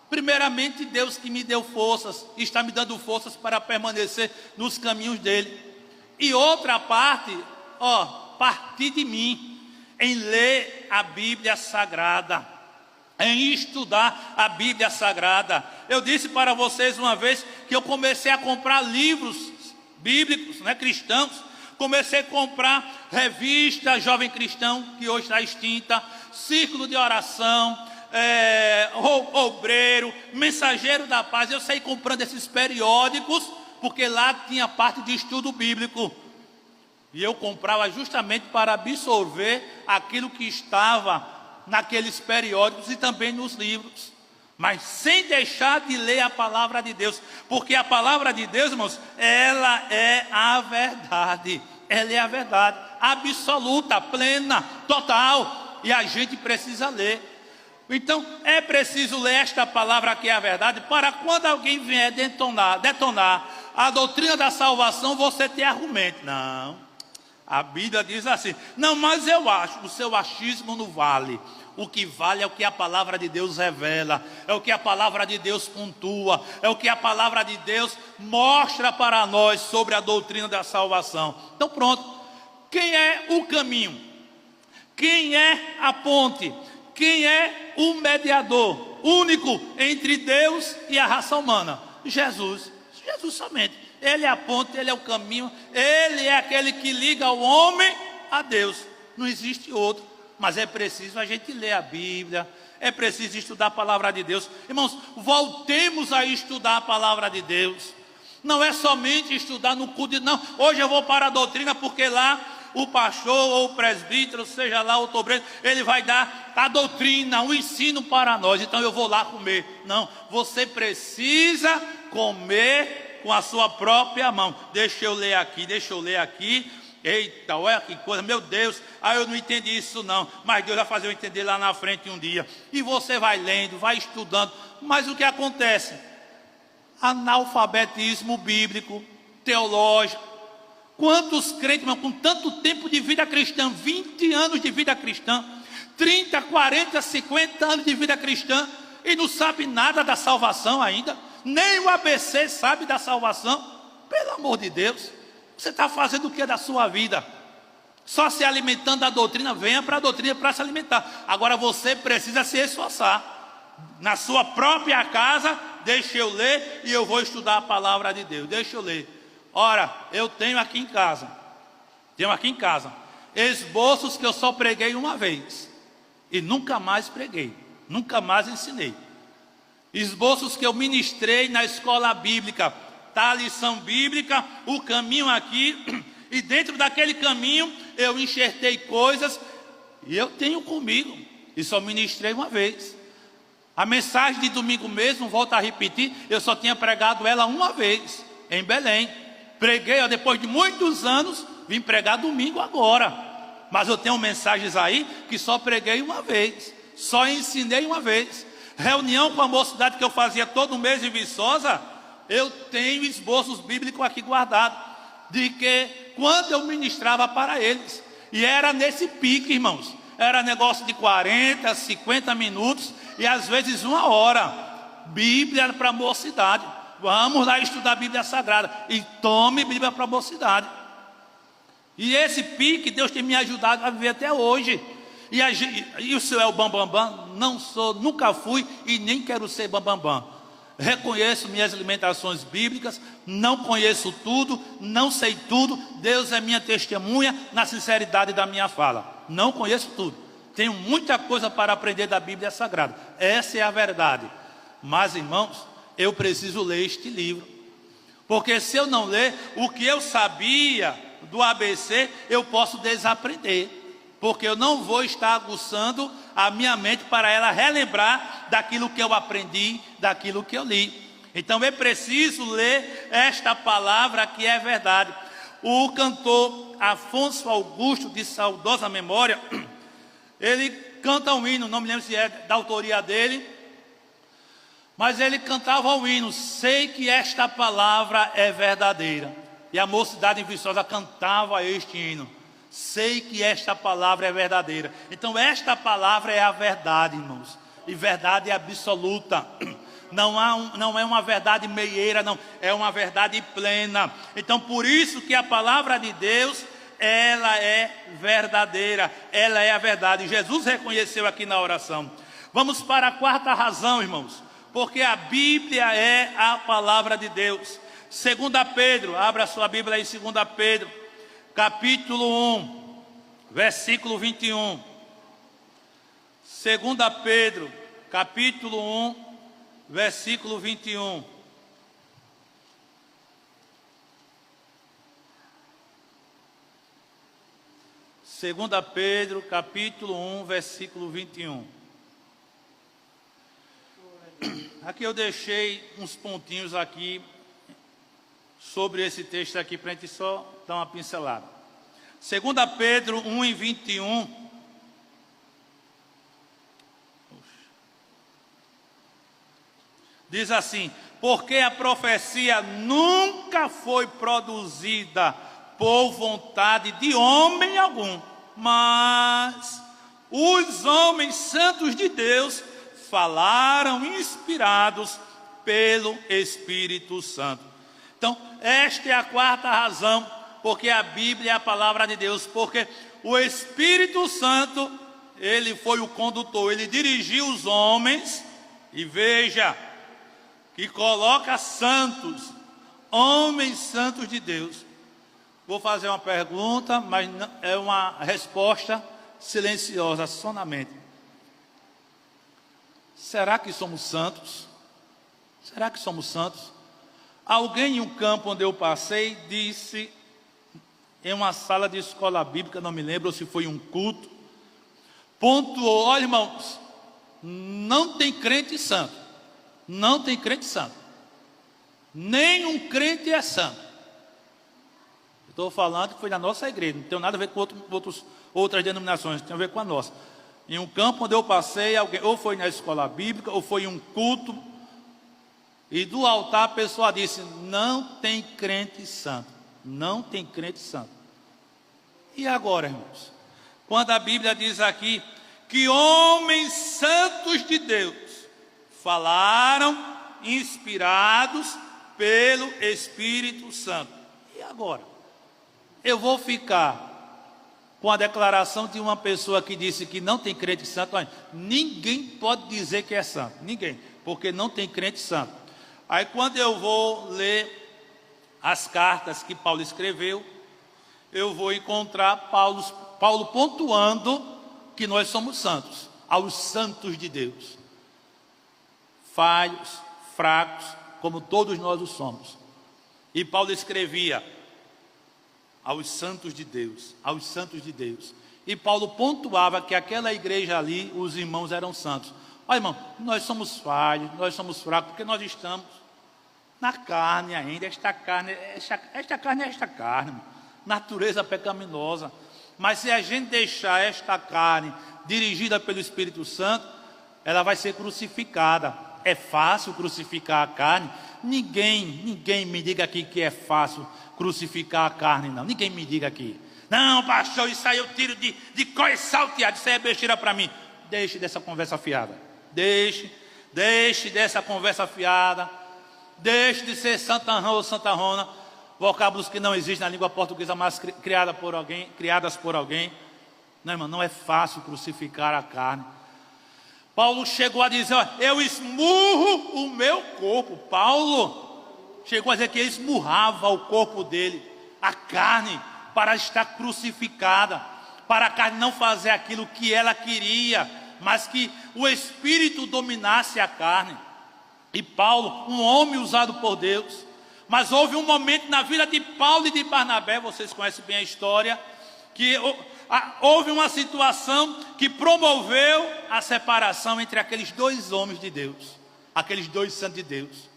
primeiramente Deus que me deu forças, está me dando forças para permanecer nos caminhos dele. E outra parte, partir de mim, em ler a Bíblia Sagrada, em estudar a Bíblia Sagrada. Eu disse para vocês uma vez que eu comecei a comprar livros bíblicos, cristãos. Comecei a comprar revista Jovem Cristão, que hoje está extinta, Círculo de Oração, Obreiro, Mensageiro da Paz. Eu saí comprando esses periódicos, porque lá tinha parte de estudo bíblico. E eu comprava justamente para absorver aquilo que estava naqueles periódicos e também nos livros. Mas sem deixar de ler a palavra de Deus. Porque a palavra de Deus, irmãos, ela é a verdade. Ela é a verdade absoluta, plena, total. E a gente precisa ler. Então, é preciso ler esta palavra que é a verdade, para quando alguém vier detonar a doutrina da salvação, você ter argumento. Não, a Bíblia diz assim: não, mas eu acho, o seu achismo não vale. O que vale é o que a palavra de Deus revela, é o que a palavra de Deus pontua, é o que a palavra de Deus mostra para nós sobre a doutrina da salvação. Então pronto, quem é o caminho? Quem é a ponte? Quem é o mediador único entre Deus e a raça humana? Jesus. Jesus somente. Ele é a ponte, ele é o caminho, ele é aquele que liga o homem a Deus. Não existe outro. Mas é preciso a gente ler a Bíblia, é preciso estudar a palavra de Deus. Irmãos, voltemos a estudar a palavra de Deus. Não é somente estudar no culto, não. Hoje eu vou para a doutrina porque lá o pastor ou o presbítero, seja lá o obreiro, ele vai dar a doutrina, o ensino para nós. Então eu vou lá comer. Não, você precisa comer com a sua própria mão. Deixa eu ler aqui. Eita, olha que coisa, meu Deus, eu não entendi isso não, mas Deus vai fazer eu entender lá na frente um dia. E você vai lendo, vai estudando, mas o que acontece? Analfabetismo bíblico, teológico. Quantos crentes, irmão, com tanto tempo de vida cristã, 20 anos de vida cristã, 30, 40, 50 anos de vida cristã, e não sabe nada da salvação ainda, nem o ABC sabe da salvação. Pelo amor de Deus, você está fazendo o que da sua vida? Só se alimentando da doutrina? Venha para a doutrina para se alimentar. Agora você precisa se esforçar. Na sua própria casa, deixa eu ler e eu vou estudar a palavra de Deus. Deixa eu ler. Ora, eu tenho aqui em casa esboços que eu só preguei uma vez e nunca mais preguei, nunca mais ensinei. Esboços que eu ministrei na escola bíblica. Está a lição bíblica, o caminho aqui, e dentro daquele caminho eu enxertei coisas e eu tenho comigo, e só ministrei uma vez. A mensagem de domingo mesmo, volto a repetir, eu só tinha pregado ela uma vez, em Belém. Preguei, depois de muitos anos, vim pregar domingo agora. Mas eu tenho mensagens aí que só preguei uma vez, só ensinei uma vez. Reunião com a mocidade que eu fazia todo mês em Viçosa, eu tenho esboços bíblicos aqui guardados, de que quando eu ministrava para eles, e era nesse pique, irmãos, era negócio de 40, 50 minutos, e às vezes 1 hora, Bíblia para a mocidade. Vamos lá estudar a Bíblia Sagrada, e tome Bíblia para a mocidade. E esse pique, Deus tem me ajudado a viver até hoje. E o senhor é o bambambam? Não sou, nunca fui, e nem quero ser bambambam. Reconheço minhas limitações bíblicas, não conheço tudo, não sei tudo. Deus é minha testemunha na sinceridade da minha fala. Não conheço tudo, tenho muita coisa para aprender da Bíblia Sagrada. Essa é a verdade. Mas, irmãos, eu preciso ler este livro, porque se eu não ler, o que eu sabia do ABC, eu posso desaprender, porque eu não vou estar aguçando a minha mente para ela relembrar daquilo que eu aprendi, daquilo que eu li. Então é preciso ler esta palavra que é verdade. O cantor Afonso Augusto, de saudosa memória, ele canta um hino, não me lembro se é da autoria dele, mas ele cantava um hino: sei que esta palavra é verdadeira. E a mocidade em Viçosa cantava este hino: sei que esta palavra é verdadeira. Então esta palavra é a verdade, irmãos, e verdade absoluta. Não é uma verdade meieira, não, é uma verdade plena. Então por isso que a palavra de Deus, ela é verdadeira, ela é a verdade. Jesus reconheceu aqui na oração. Vamos para a quarta razão, irmãos, porque a Bíblia é a palavra de Deus. 2 Pedro, abra sua Bíblia aí, 2 Pedro, capítulo 1, versículo 21. 2 Pedro, capítulo 1, versículo 21. Segunda Pedro, capítulo 1, versículo 21. Aqui eu deixei uns pontinhos aqui sobre esse texto aqui para a gente só dar uma pincelada. Segunda Pedro 1 e 21. Diz assim: porque a profecia nunca foi produzida por vontade de homem algum, mas os homens santos de Deus falaram inspirados pelo Espírito Santo. Então, esta é a quarta razão, porque a Bíblia é a palavra de Deus, porque o Espírito Santo, ele foi o condutor, ele dirigiu os homens, e veja, que coloca santos, homens santos de Deus. Vou fazer uma pergunta, mas é uma resposta silenciosa, só na mente. Será que somos santos? Será que somos santos? Alguém em um campo onde eu passei disse, em uma sala de escola bíblica, não me lembro se foi um culto, pontuou: olha, irmãos, não tem crente santo. Não tem crente santo. Nenhum crente é santo. Estou falando que foi na nossa igreja, não tem nada a ver com outras denominações, tem a ver com a nossa. Em um campo onde eu passei, alguém, ou foi na escola bíblica, ou foi em um culto, e do altar a pessoa disse: não tem crente santo. Não tem crente santo. E agora, irmãos? Quando a Bíblia diz aqui que homens santos de Deus falaram inspirados pelo Espírito Santo. E agora? Eu vou ficar com a declaração de uma pessoa que disse que não tem crente santo. Olha, ninguém pode dizer que é santo. Ninguém. Porque não tem crente santo. Aí quando eu vou ler as cartas que Paulo escreveu, eu vou encontrar Paulo pontuando que nós somos santos. Aos santos de Deus. Falhos, fracos, como todos nós o somos. E Paulo escrevia: aos santos de Deus, aos santos de Deus. E Paulo pontuava que aquela igreja ali, os irmãos eram santos. Olha, irmão, nós somos falhos, nós somos fracos, porque nós estamos na carne ainda. Esta carne é esta carne, natureza pecaminosa. Mas se a gente deixar esta carne dirigida pelo Espírito Santo, ela vai ser crucificada. É fácil crucificar a carne? Ninguém me diga aqui que é fácil crucificar a carne, não. Ninguém me diga aqui: não, pastor, isso aí eu tiro de cois salteado, isso aí é besteira para mim. Deixe dessa conversa fiada. Deixe dessa conversa fiada. Deixe de ser santarrão ou santarrona, vocábulos que não existem na língua portuguesa, mas criadas por alguém. Não, irmão, não é fácil crucificar a carne. Paulo chegou a dizer: ó, eu esmurro o meu corpo. Paulo chegou a dizer que ele esmurrava o corpo dele, a carne, para estar crucificada, para a carne não fazer aquilo que ela queria, mas que o Espírito dominasse a carne. E Paulo, um homem usado por Deus, mas houve um momento na vida de Paulo e de Barnabé, vocês conhecem bem a história, que houve uma situação que promoveu a separação entre aqueles dois homens de Deus, aqueles dois santos de Deus.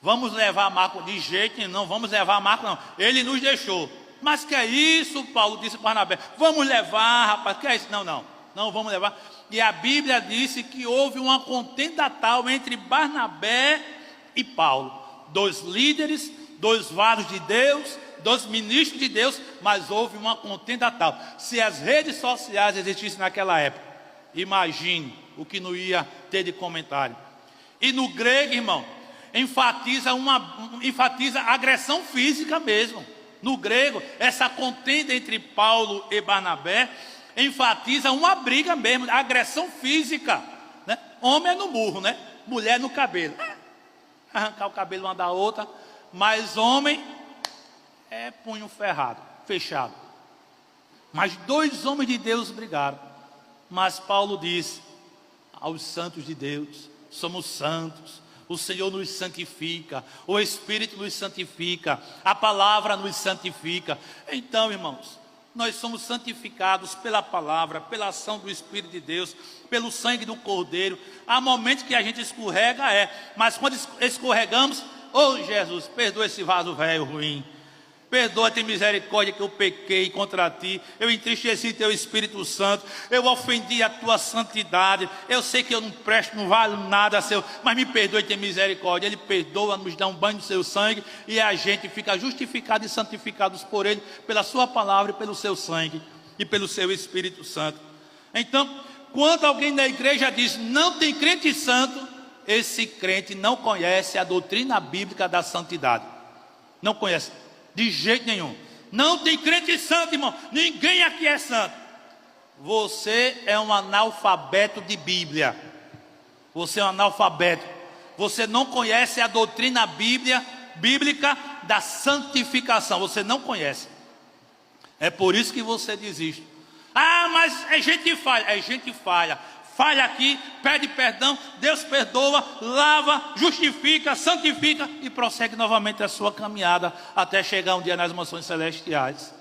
Vamos levar Marco? De jeito nenhum, não vamos levar Marco, não. Ele nos deixou. Mas que é isso, Paulo disse para Barnabé? Vamos levar, rapaz, que é isso? Não vamos levar. E a Bíblia disse que houve uma contenda tal entre Barnabé e Paulo. Dois líderes, dois vasos de Deus, dois ministros de Deus, mas houve uma contenda tal. Se as redes sociais existissem naquela época, imagine o que não ia ter de comentário. E no grego, irmão, enfatiza agressão física mesmo. No grego, essa contenda entre Paulo e Barnabé enfatiza uma briga mesmo, agressão física, né? Homem é no burro, né? Mulher no cabelo. Arrancar o cabelo uma da outra, mas homem é punho ferrado, fechado. Mas dois homens de Deus brigaram. Mas Paulo disse: aos santos de Deus. Somos santos. O Senhor nos santifica, o Espírito nos santifica, a palavra nos santifica. Então, irmãos, nós somos santificados pela palavra, pela ação do Espírito de Deus, pelo sangue do Cordeiro. Há momentos que a gente escorrega, mas quando escorregamos, Jesus, perdoa esse vaso velho ruim. Perdoa, tem misericórdia que eu pequei contra ti, eu entristeci teu Espírito Santo, eu ofendi a tua santidade, eu sei que eu não presto, não valo nada, Senhor, mas me perdoe e tem misericórdia. Ele perdoa, nos dá um banho do seu sangue, e a gente fica justificado e santificados por Ele, pela sua palavra e pelo seu sangue, e pelo seu Espírito Santo. Então, quando alguém da igreja diz, não tem crente santo, esse crente não conhece a doutrina bíblica da santidade, não conhece. De jeito nenhum. Não tem crente santo, irmão. Ninguém aqui é santo. Você é um analfabeto de Bíblia. Você é um analfabeto. Você não conhece a doutrina bíblica da santificação. Você não conhece. É por isso que você desiste. Mas é gente falha. É gente falha. Falha aqui, pede perdão, Deus perdoa, lava, justifica, santifica e prossegue novamente a sua caminhada até chegar um dia nas mansões celestiais.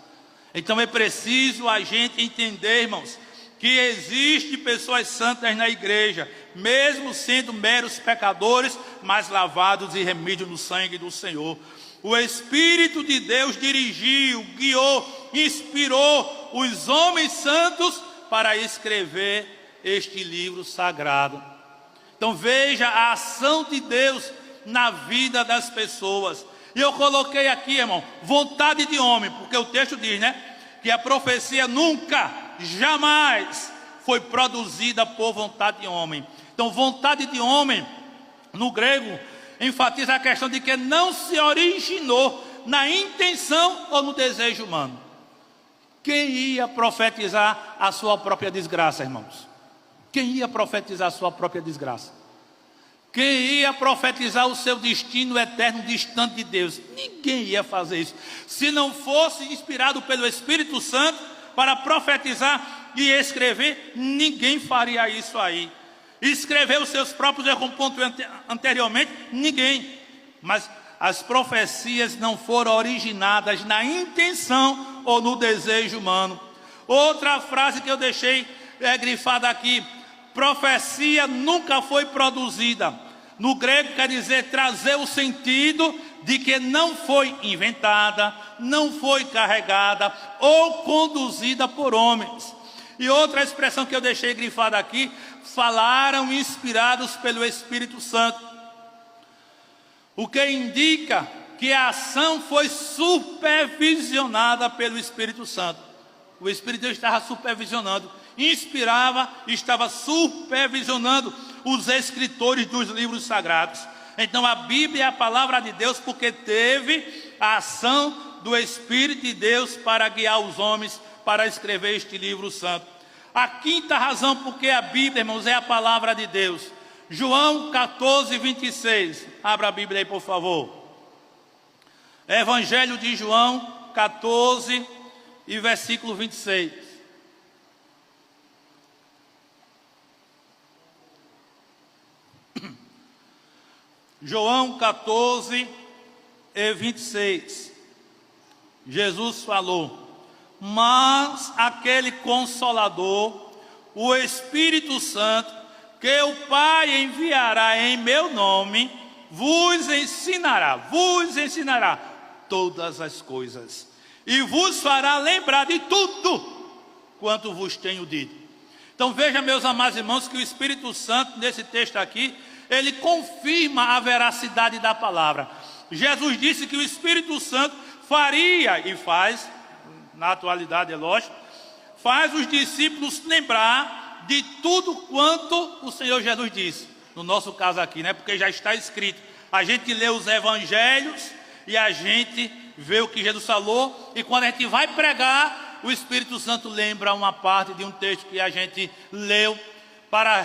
Então é preciso a gente entender, irmãos, que existe pessoas santas na igreja, mesmo sendo meros pecadores, mas lavados e remidos no sangue do Senhor. O Espírito de Deus dirigiu, guiou, inspirou os homens santos para escrever este livro sagrado. Então veja a ação de Deus na vida das pessoas. E eu coloquei aqui, irmão, vontade de homem, porque o texto diz, que a profecia nunca, jamais foi produzida por vontade de homem. Então vontade de homem, no grego, enfatiza a questão de que não se originou na intenção ou no desejo humano. Quem ia profetizar a sua própria desgraça, irmãos? Quem ia profetizar a sua própria desgraça? Quem ia profetizar o seu destino eterno distante de Deus? Ninguém ia fazer isso. Se não fosse inspirado pelo Espírito Santo para profetizar e escrever, ninguém faria isso aí. Escrever os seus próprios erros, como ponto anteriormente, ninguém. Mas as profecias não foram originadas na intenção ou no desejo humano. Outra frase que eu deixei grifada aqui: profecia nunca foi produzida. No grego quer dizer trazer o sentido de que não foi inventada, não foi carregada ou conduzida por homens. E outra expressão que eu deixei grifada aqui: falaram inspirados pelo Espírito Santo. O que indica que a ação foi supervisionada pelo Espírito Santo. O Espírito de Deus estava supervisionando, inspirava, estava supervisionando os escritores dos livros sagrados. Então a Bíblia é a palavra de Deus porque teve a ação do Espírito de Deus para guiar os homens para escrever este livro santo. A quinta razão porque a Bíblia, irmãos, é a palavra de Deus. João 14, 26. Abra a Bíblia aí, por favor. Evangelho de João 14 e versículo 26. João 14 e 26. Jesus falou: mas aquele Consolador, o Espírito Santo, que o Pai enviará em meu nome, vos ensinará todas as coisas, e vos fará lembrar de tudo quanto vos tenho dito. Então veja, meus amados irmãos, que o Espírito Santo, nesse texto aqui, ele confirma a veracidade da palavra. Jesus disse que o Espírito Santo faria, e faz, na atualidade é lógico, faz os discípulos lembrar de tudo quanto o Senhor Jesus disse. No nosso caso aqui, porque já está escrito. A gente lê os evangelhos e a gente vê o que Jesus falou, e quando a gente vai pregar, o Espírito Santo lembra uma parte de um texto que a gente leu para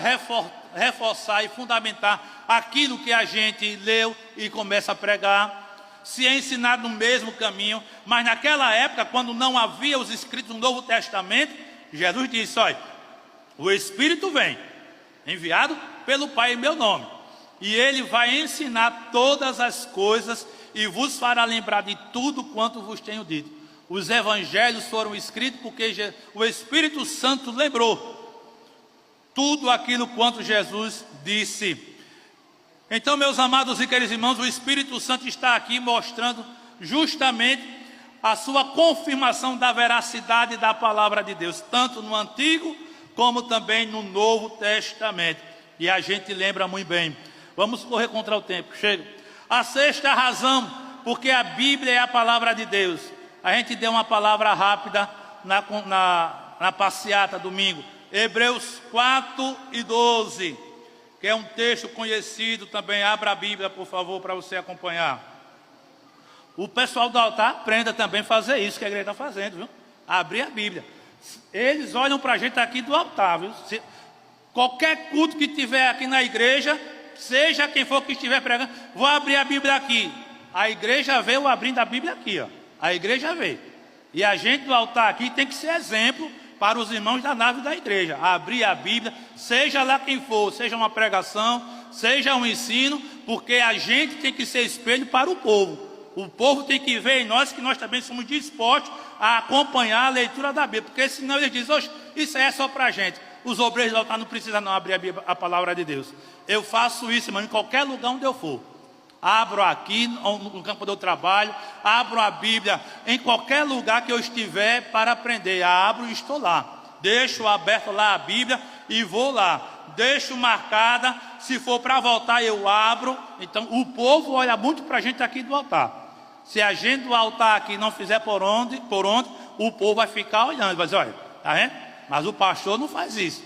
reforçar e fundamentar aquilo que a gente leu e começa a pregar. Se é ensinado no mesmo caminho, mas naquela época, quando não havia os escritos do Novo Testamento, Jesus disse: olha, o Espírito vem, enviado pelo Pai em meu nome. E ele vai ensinar todas as coisas e vos fará lembrar de tudo quanto vos tenho dito. Os evangelhos foram escritos porque o Espírito Santo lembrou tudo aquilo quanto Jesus disse. Então, meus amados e queridos irmãos, o Espírito Santo está aqui mostrando justamente a sua confirmação da veracidade da palavra de Deus, tanto no Antigo como também no Novo Testamento. E a gente lembra muito bem. Vamos correr contra o tempo, chega. A sexta razão, porque a Bíblia é a palavra de Deus. A gente deu uma palavra rápida na passeata domingo. Hebreus 4:12, que é um texto conhecido também. Abra a Bíblia, por favor, para você acompanhar. O pessoal do altar aprenda também a fazer isso que a igreja está fazendo, viu? Abrir a Bíblia. Eles olham para a gente aqui do altar, viu? Qualquer culto que tiver aqui na igreja, seja quem for que estiver pregando, vou abrir a Bíblia aqui. A igreja vê o abrindo a Bíblia aqui, ó. A igreja vê. E a gente do altar aqui tem que ser exemplo para os irmãos da nave da igreja. Abrir a Bíblia, seja lá quem for, seja uma pregação, seja um ensino, porque a gente tem que ser espelho para o povo. O povo tem que ver em nós que nós também somos dispostos a acompanhar a leitura da Bíblia. Porque senão eles dizem, oxe, isso é só para a gente. Os obreiros do altar não precisam não abrir a palavra de Deus. Eu faço isso, irmão, em qualquer lugar onde eu for. Abro aqui no campo onde eu trabalho, abro a Bíblia em qualquer lugar que eu estiver para aprender. Abro e estou lá. Deixo aberto lá a Bíblia e vou lá. Deixo marcada, se for para voltar eu abro. Então o povo olha muito para a gente aqui do altar. Se a gente do altar aqui não fizer por onde, o povo vai ficar olhando. Vai dizer, olha, tá vendo? Mas o pastor não faz isso.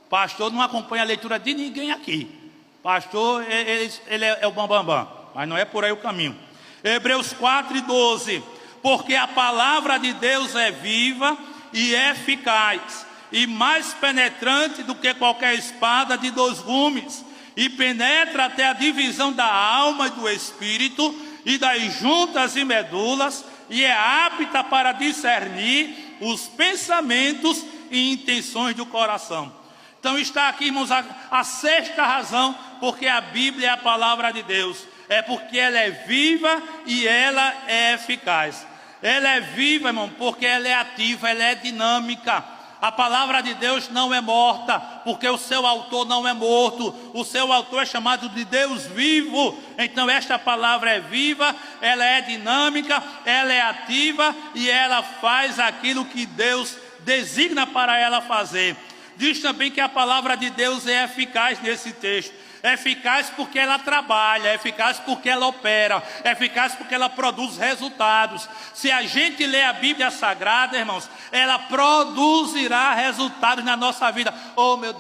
O pastor não acompanha a leitura de ninguém aqui. Pastor, ele é o bambambam, mas não é por aí o caminho. Hebreus 4:12, porque a palavra de Deus é viva e eficaz, e mais penetrante do que qualquer espada de 2 gumes, e penetra até a divisão da alma e do espírito, e das juntas e medulas, e é apta para discernir os pensamentos e intenções do coração. Então está aqui, irmãos, a sexta razão, porque a Bíblia é a palavra de Deus. É porque ela é viva e ela é eficaz. Ela é viva, irmão, porque ela é ativa, ela é dinâmica. A palavra de Deus não é morta, porque o seu autor não é morto. O seu autor é chamado de Deus vivo. Então esta palavra é viva, ela é dinâmica, ela é ativa e ela faz aquilo que Deus designa para ela fazer. Diz também que a palavra de Deus é eficaz nesse texto. É eficaz porque ela trabalha, é eficaz porque ela opera, é eficaz porque ela produz resultados. Se a gente lê a Bíblia Sagrada, irmãos, ela produzirá resultados na nossa vida. Oh meu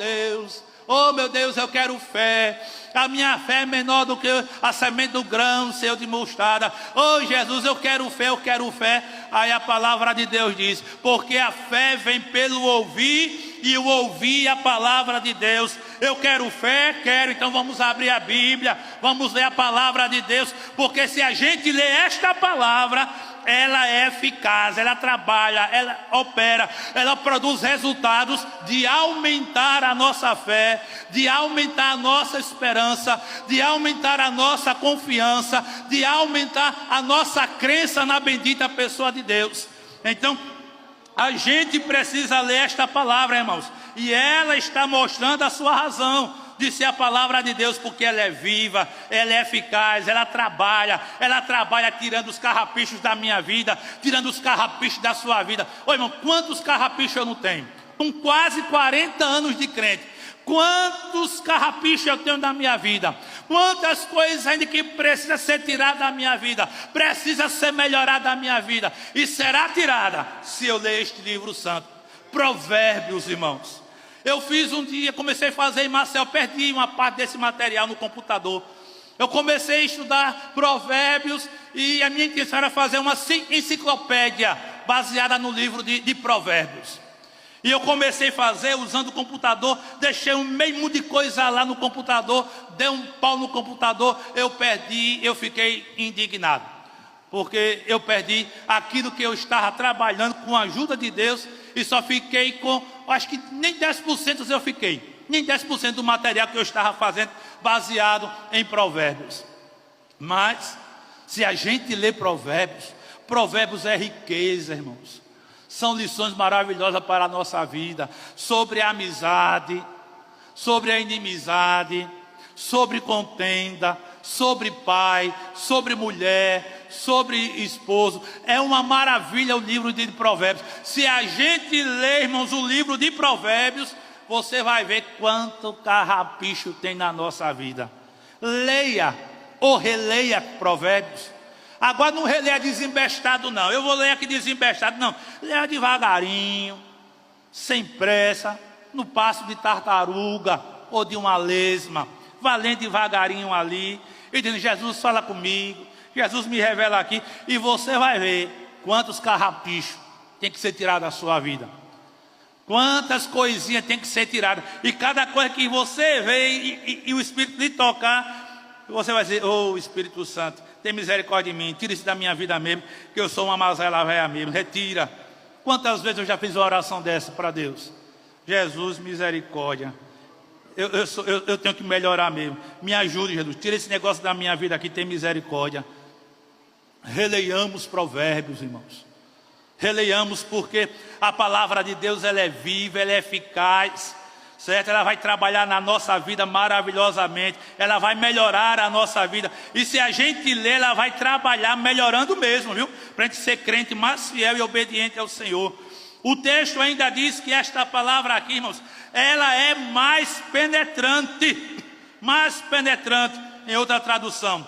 Deus, eu quero fé. A minha fé é menor do que a semente do grão, seu de mostarda. Oh Jesus, eu quero fé. Aí a palavra de Deus diz, porque a fé vem pelo ouvir, e o ouvir a palavra de Deus. Eu quero fé, então vamos abrir a Bíblia, vamos ler a palavra de Deus, porque se a gente lê esta palavra, ela é eficaz, ela trabalha, ela opera, ela produz resultados de aumentar a nossa fé, de aumentar a nossa esperança, de aumentar a nossa confiança, de aumentar a nossa crença na bendita pessoa de Deus. Então, a gente precisa ler esta palavra, irmãos, e ela está mostrando a sua razão de ser a palavra de Deus, porque ela é viva, ela é eficaz, ela trabalha tirando os carrapichos da minha vida, tirando os carrapichos da sua vida. Ô irmão, quantos carrapichos eu não tenho? Com quase 40 anos de crente, quantos carrapichos eu tenho na minha vida? Quantas coisas ainda que precisa ser tirada da minha vida, precisa ser melhorada da minha vida, e será tirada se eu ler este livro santo. Provérbios, irmãos. Eu fiz um dia, comecei a fazer em Marcel, perdi uma parte desse material no computador. Eu comecei a estudar Provérbios e a minha intenção era fazer uma enciclopédia baseada no livro de Provérbios. E eu comecei a fazer usando o computador, deixei um meio de coisa lá no computador, dei um pau no computador, eu perdi, eu fiquei indignado. Porque eu perdi aquilo que eu estava trabalhando com a ajuda de Deus e só fiquei com acho que nem 10% eu fiquei. Nem 10% do material que eu estava fazendo baseado em Provérbios. Mas, se a gente lê Provérbios, Provérbios é riqueza, irmãos. São lições maravilhosas para a nossa vida. Sobre a amizade, sobre a inimizade, sobre contenda, sobre pai, sobre mulher, sobre esposo. É uma maravilha o livro de Provérbios. Se a gente ler, irmãos, o livro de Provérbios, você vai ver quanto carrapicho tem na nossa vida. Leia ou releia Provérbios. Agora não releia desembestado não. Eu vou ler aqui desembestado não. Leia devagarinho, sem pressa, no passo de tartaruga ou de uma lesma. Vá lendo devagarinho ali e dizendo: Jesus, fala comigo, Jesus me revela aqui. E você vai ver quantos carrapichos tem que ser tirado da sua vida. Quantas coisinhas tem que ser tiradas. E cada coisa que você vê e o Espírito lhe tocar, você vai dizer: ô Espírito Santo, tem misericórdia de mim, tira isso da minha vida mesmo, que eu sou uma mazela velha mesmo, retira. Quantas vezes eu já fiz uma oração dessa para Deus? Jesus, misericórdia, eu tenho que melhorar mesmo, me ajude, Jesus, tira esse negócio da minha vida aqui, tem misericórdia. Releiamos Provérbios, irmãos. Releiamos, porque a palavra de Deus, ela é viva, ela é eficaz, certo? Ela vai trabalhar na nossa vida maravilhosamente, ela vai melhorar a nossa vida. E se a gente ler, ela vai trabalhar melhorando mesmo, viu? Para a gente ser crente mais fiel e obediente ao Senhor. O texto ainda diz que esta palavra aqui, irmãos, ela é mais penetrante, em outra tradução.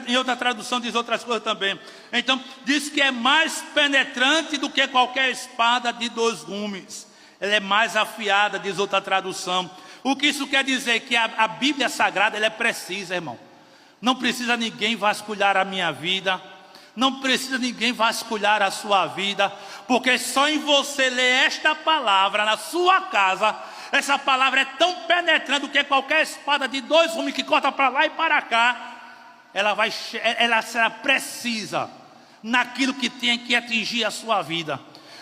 Em outra tradução diz outras coisas também. Então, diz que é mais penetrante do que qualquer espada de 2 gumes. Ela é mais afiada, diz outra tradução. O que isso quer dizer? Que a Bíblia Sagrada, ela é precisa, irmão. Não precisa ninguém vasculhar a minha vida. Não precisa ninguém vasculhar a sua vida. Porque só em você ler esta palavra na sua casa, essa palavra é tão penetrante que qualquer espada de 2 gumes que corta para lá e para cá, ela será precisa naquilo que tem que atingir a sua vida,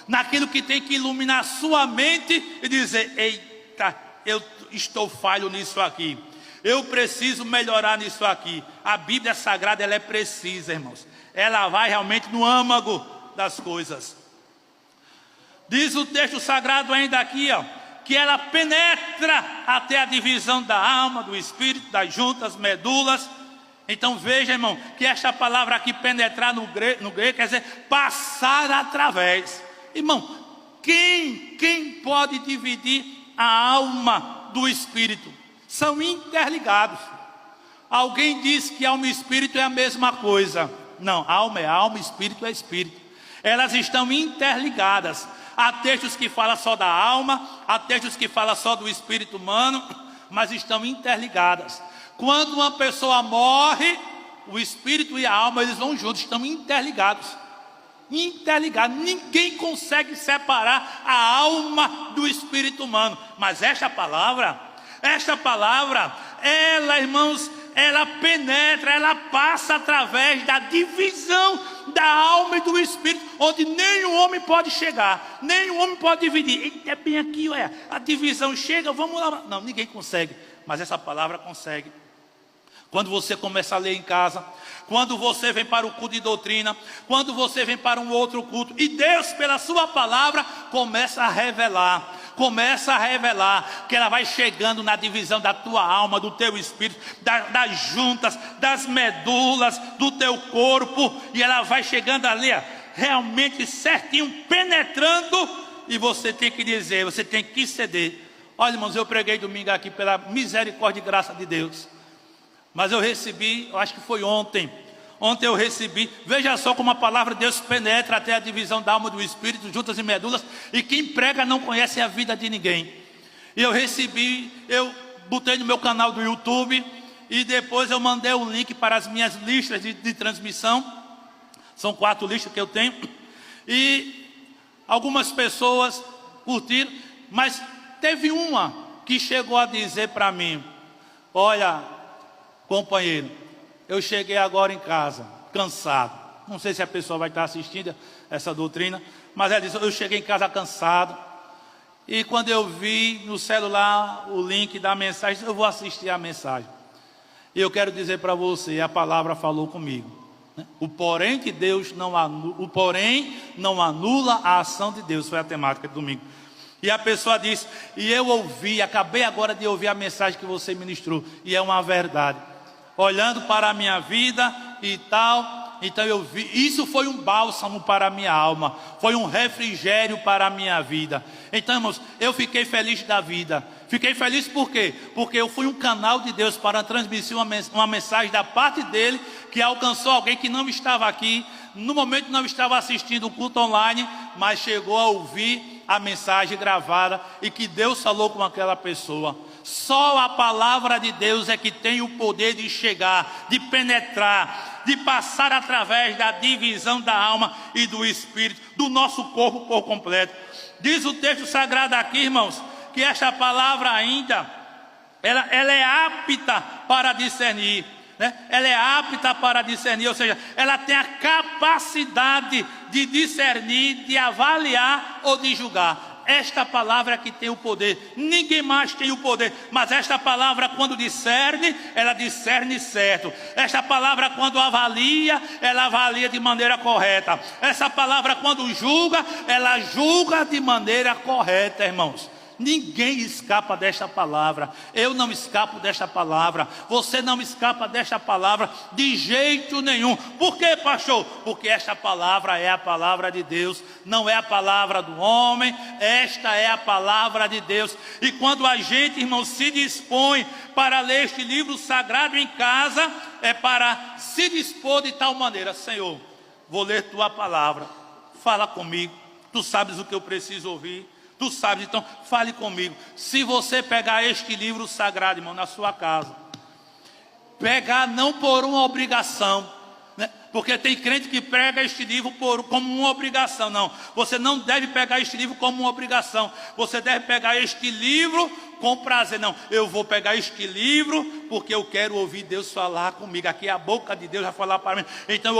naquilo que tem que iluminar a sua mente e dizer: eita, eu estou falho nisso aqui, eu preciso melhorar nisso aqui. A Bíblia Sagrada, ela é precisa, irmãos. Ela vai realmente no âmago das coisas. Diz o texto sagrado ainda aqui, ó, que ela penetra até a divisão da alma, do espírito, das juntas, medulas. Então veja, irmão, que esta palavra aqui, penetrar no grego quer dizer passar através. Irmão, quem pode dividir a alma do espírito? São interligados. Alguém diz que alma e espírito é a mesma coisa. Não, alma é alma, espírito é espírito. Elas estão interligadas. Há textos que falam só da alma, há textos que falam só do espírito humano, mas estão interligadas. Quando uma pessoa morre, o espírito e a alma, eles vão juntos, estão interligados. Interligados. Ninguém consegue separar a alma do espírito humano. Mas esta palavra, ela, irmãos, ela penetra, ela passa através da divisão da alma e do espírito, onde nenhum homem pode chegar, nenhum homem pode dividir. É bem aqui, olha, a divisão chega, vamos lá. Não, ninguém consegue, mas essa palavra consegue. Quando você começa a ler em casa, quando você vem para o culto de doutrina, quando você vem para um outro culto, e Deus, pela sua palavra, começa a revelar que ela vai chegando na divisão da tua alma, do teu espírito, das juntas, das medulas, do teu corpo, e ela vai chegando ali, realmente certinho, penetrando, e você tem que dizer, você tem que ceder. Olha, irmãos, eu preguei domingo aqui pela misericórdia e graça de Deus, mas eu recebi, eu acho que foi ontem eu recebi, veja só como a palavra de Deus penetra até a divisão da alma e do espírito, juntas e medulas, e quem prega não conhece a vida de ninguém. E eu recebi, eu botei no meu canal do YouTube, e depois eu mandei um link para as minhas listas de transmissão. São 4 listas que eu tenho, e algumas pessoas curtiram, mas teve uma que chegou a dizer para mim: olha, companheiro, eu cheguei agora em casa, cansado. Não sei se a pessoa vai estar assistindo essa doutrina, mas ela disse: eu cheguei em casa cansado, E quando eu vi no celular o link da mensagem, eu vou assistir a mensagem. E eu quero dizer para você, a palavra falou comigo, né? O porém que Deus não anula, o porém não anula a ação de Deus, foi a temática de domingo. E a pessoa disse, e eu ouvi, acabei agora de ouvir a mensagem que você ministrou, e é uma verdade. Olhando para a minha vida e tal, então eu vi, isso foi um bálsamo para a minha alma, foi um refrigério para a minha vida. Então, irmãos, eu fiquei feliz da vida. Fiquei feliz por quê? Porque eu fui um canal de Deus para transmitir uma mensagem da parte dele, que alcançou alguém que não estava aqui, no momento não estava assistindo o culto online, mas chegou a ouvir a mensagem gravada e que Deus falou com aquela pessoa. Só a palavra de Deus é que tem o poder de chegar, de penetrar, de passar através da divisão da alma e do espírito, do nosso corpo por completo. Diz o texto sagrado aqui, irmãos, que esta palavra ainda, ela é apta para discernir, né? Ela é apta para discernir, ou seja, ela tem a capacidade de discernir, de avaliar ou de julgar. Esta palavra é que tem o poder, ninguém mais tem o poder, mas esta palavra quando discerne, ela discerne certo. Esta palavra quando avalia, ela avalia de maneira correta. Essa palavra quando julga, ela julga de maneira correta, irmãos. Ninguém escapa desta palavra. Eu não escapo desta palavra. Você não escapa desta palavra de jeito nenhum. Por quê, pastor? Porque esta palavra é a palavra de Deus, não é a palavra do homem. Esta é a palavra de Deus. E quando a gente, irmão, se dispõe para ler este livro sagrado em casa, é para se dispor de tal maneira: Senhor, vou ler tua palavra, fala comigo, tu sabes o que eu preciso ouvir. Tu sabes, então fale comigo. Se você pegar este livro sagrado, irmão, na sua casa, pegar não por uma obrigação, né? Porque tem crente que prega este livro como uma obrigação. Não, você não deve pegar este livro como uma obrigação. Você deve pegar este livro com prazer. Não, eu vou pegar este livro porque eu quero ouvir Deus falar comigo. Aqui a boca de Deus vai falar para mim. Então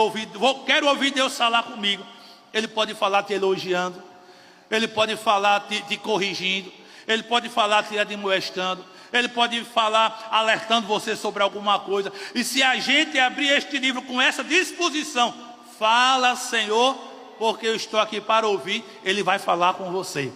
quero ouvir Deus falar comigo. Ele pode falar te elogiando, ele pode falar te corrigindo, ele pode falar te admoestando, ele pode falar alertando você sobre alguma coisa. E se a gente abrir este livro com essa disposição, fala, Senhor, porque eu estou aqui para ouvir, ele vai falar com você.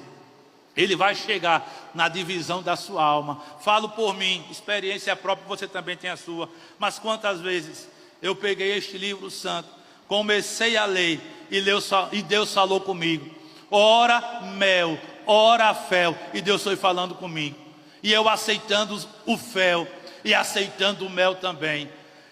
Ele vai chegar na divisão da sua alma. Falo por mim, experiência própria, você também tem a sua. Mas quantas vezes eu peguei este livro santo, comecei a ler e Deus falou comigo. Ora mel, ora fel, e Deus foi falando comigo, e eu aceitando o fel e aceitando o mel também.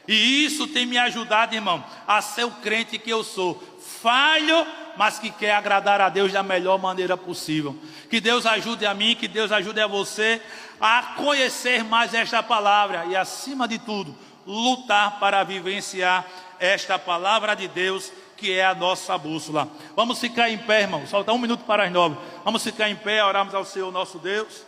E isso tem me ajudado, irmão, a ser o crente que eu sou, falho, mas que quer agradar a Deus da melhor maneira possível. Que Deus ajude a mim, que Deus ajude a você a conhecer mais esta palavra e, acima de tudo, lutar para vivenciar esta palavra de Deus, que é a nossa bússola. Vamos ficar em pé, irmão. Falta 1 minuto para as 9. Vamos ficar em pé, orarmos ao Senhor nosso Deus.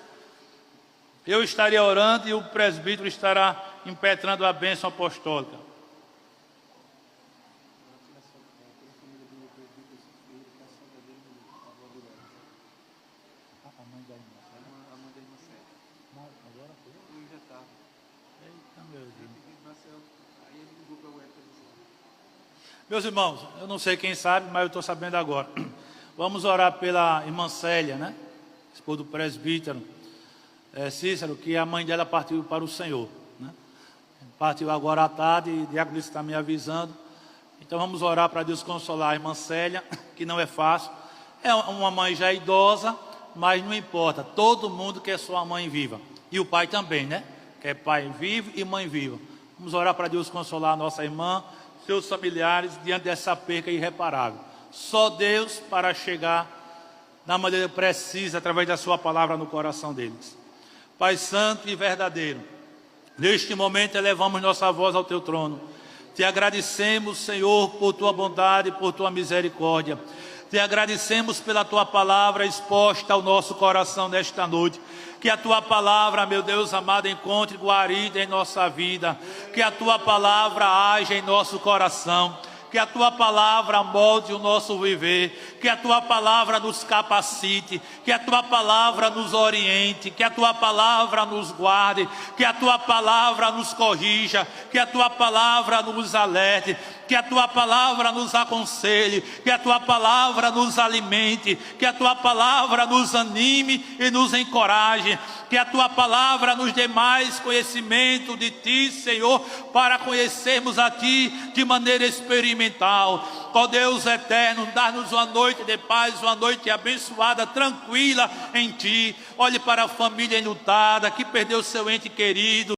Eu estarei orando e o presbítero estará impetrando a bênção apostólica. Meus irmãos, eu não sei quem sabe, mas eu estou sabendo agora. Vamos orar pela irmã Célia, né? Esposa do presbítero Cícero, que a mãe dela partiu para o Senhor, né? Partiu agora à tarde e o diácono está me avisando. Então vamos orar para Deus consolar a irmã Célia, que não é fácil. É uma mãe já idosa, mas não importa. Todo mundo quer sua mãe viva. E o pai também, né? Quer pai vivo e mãe viva. Vamos orar para Deus consolar a nossa irmã, seus familiares, diante dessa perca irreparável. Só Deus para chegar da maneira precisa, através da sua palavra no coração deles. Pai santo e verdadeiro, neste momento elevamos nossa voz ao teu trono. Te agradecemos, Senhor, por tua bondade, por tua misericórdia. Te agradecemos pela tua palavra exposta ao nosso coração nesta noite. Que a tua palavra, meu Deus amado, encontre guarida em nossa vida. Que a tua palavra haja em nosso coração. que a Tua palavra molde o nosso viver, que a Tua palavra nos capacite, que a Tua palavra nos oriente, que a Tua palavra nos guarde, que a Tua palavra nos corrija, que a Tua palavra nos alerte, que a Tua palavra nos aconselhe, que a Tua palavra nos alimente, que a Tua palavra nos anime e nos encoraje, que a Tua palavra nos dê mais conhecimento de Ti, Senhor, para conhecermos a Ti de maneira experimental. Ó Deus eterno, dá-nos uma noite de paz, uma noite abençoada, tranquila em Ti. Olhe para a família enlutada que perdeu seu ente querido.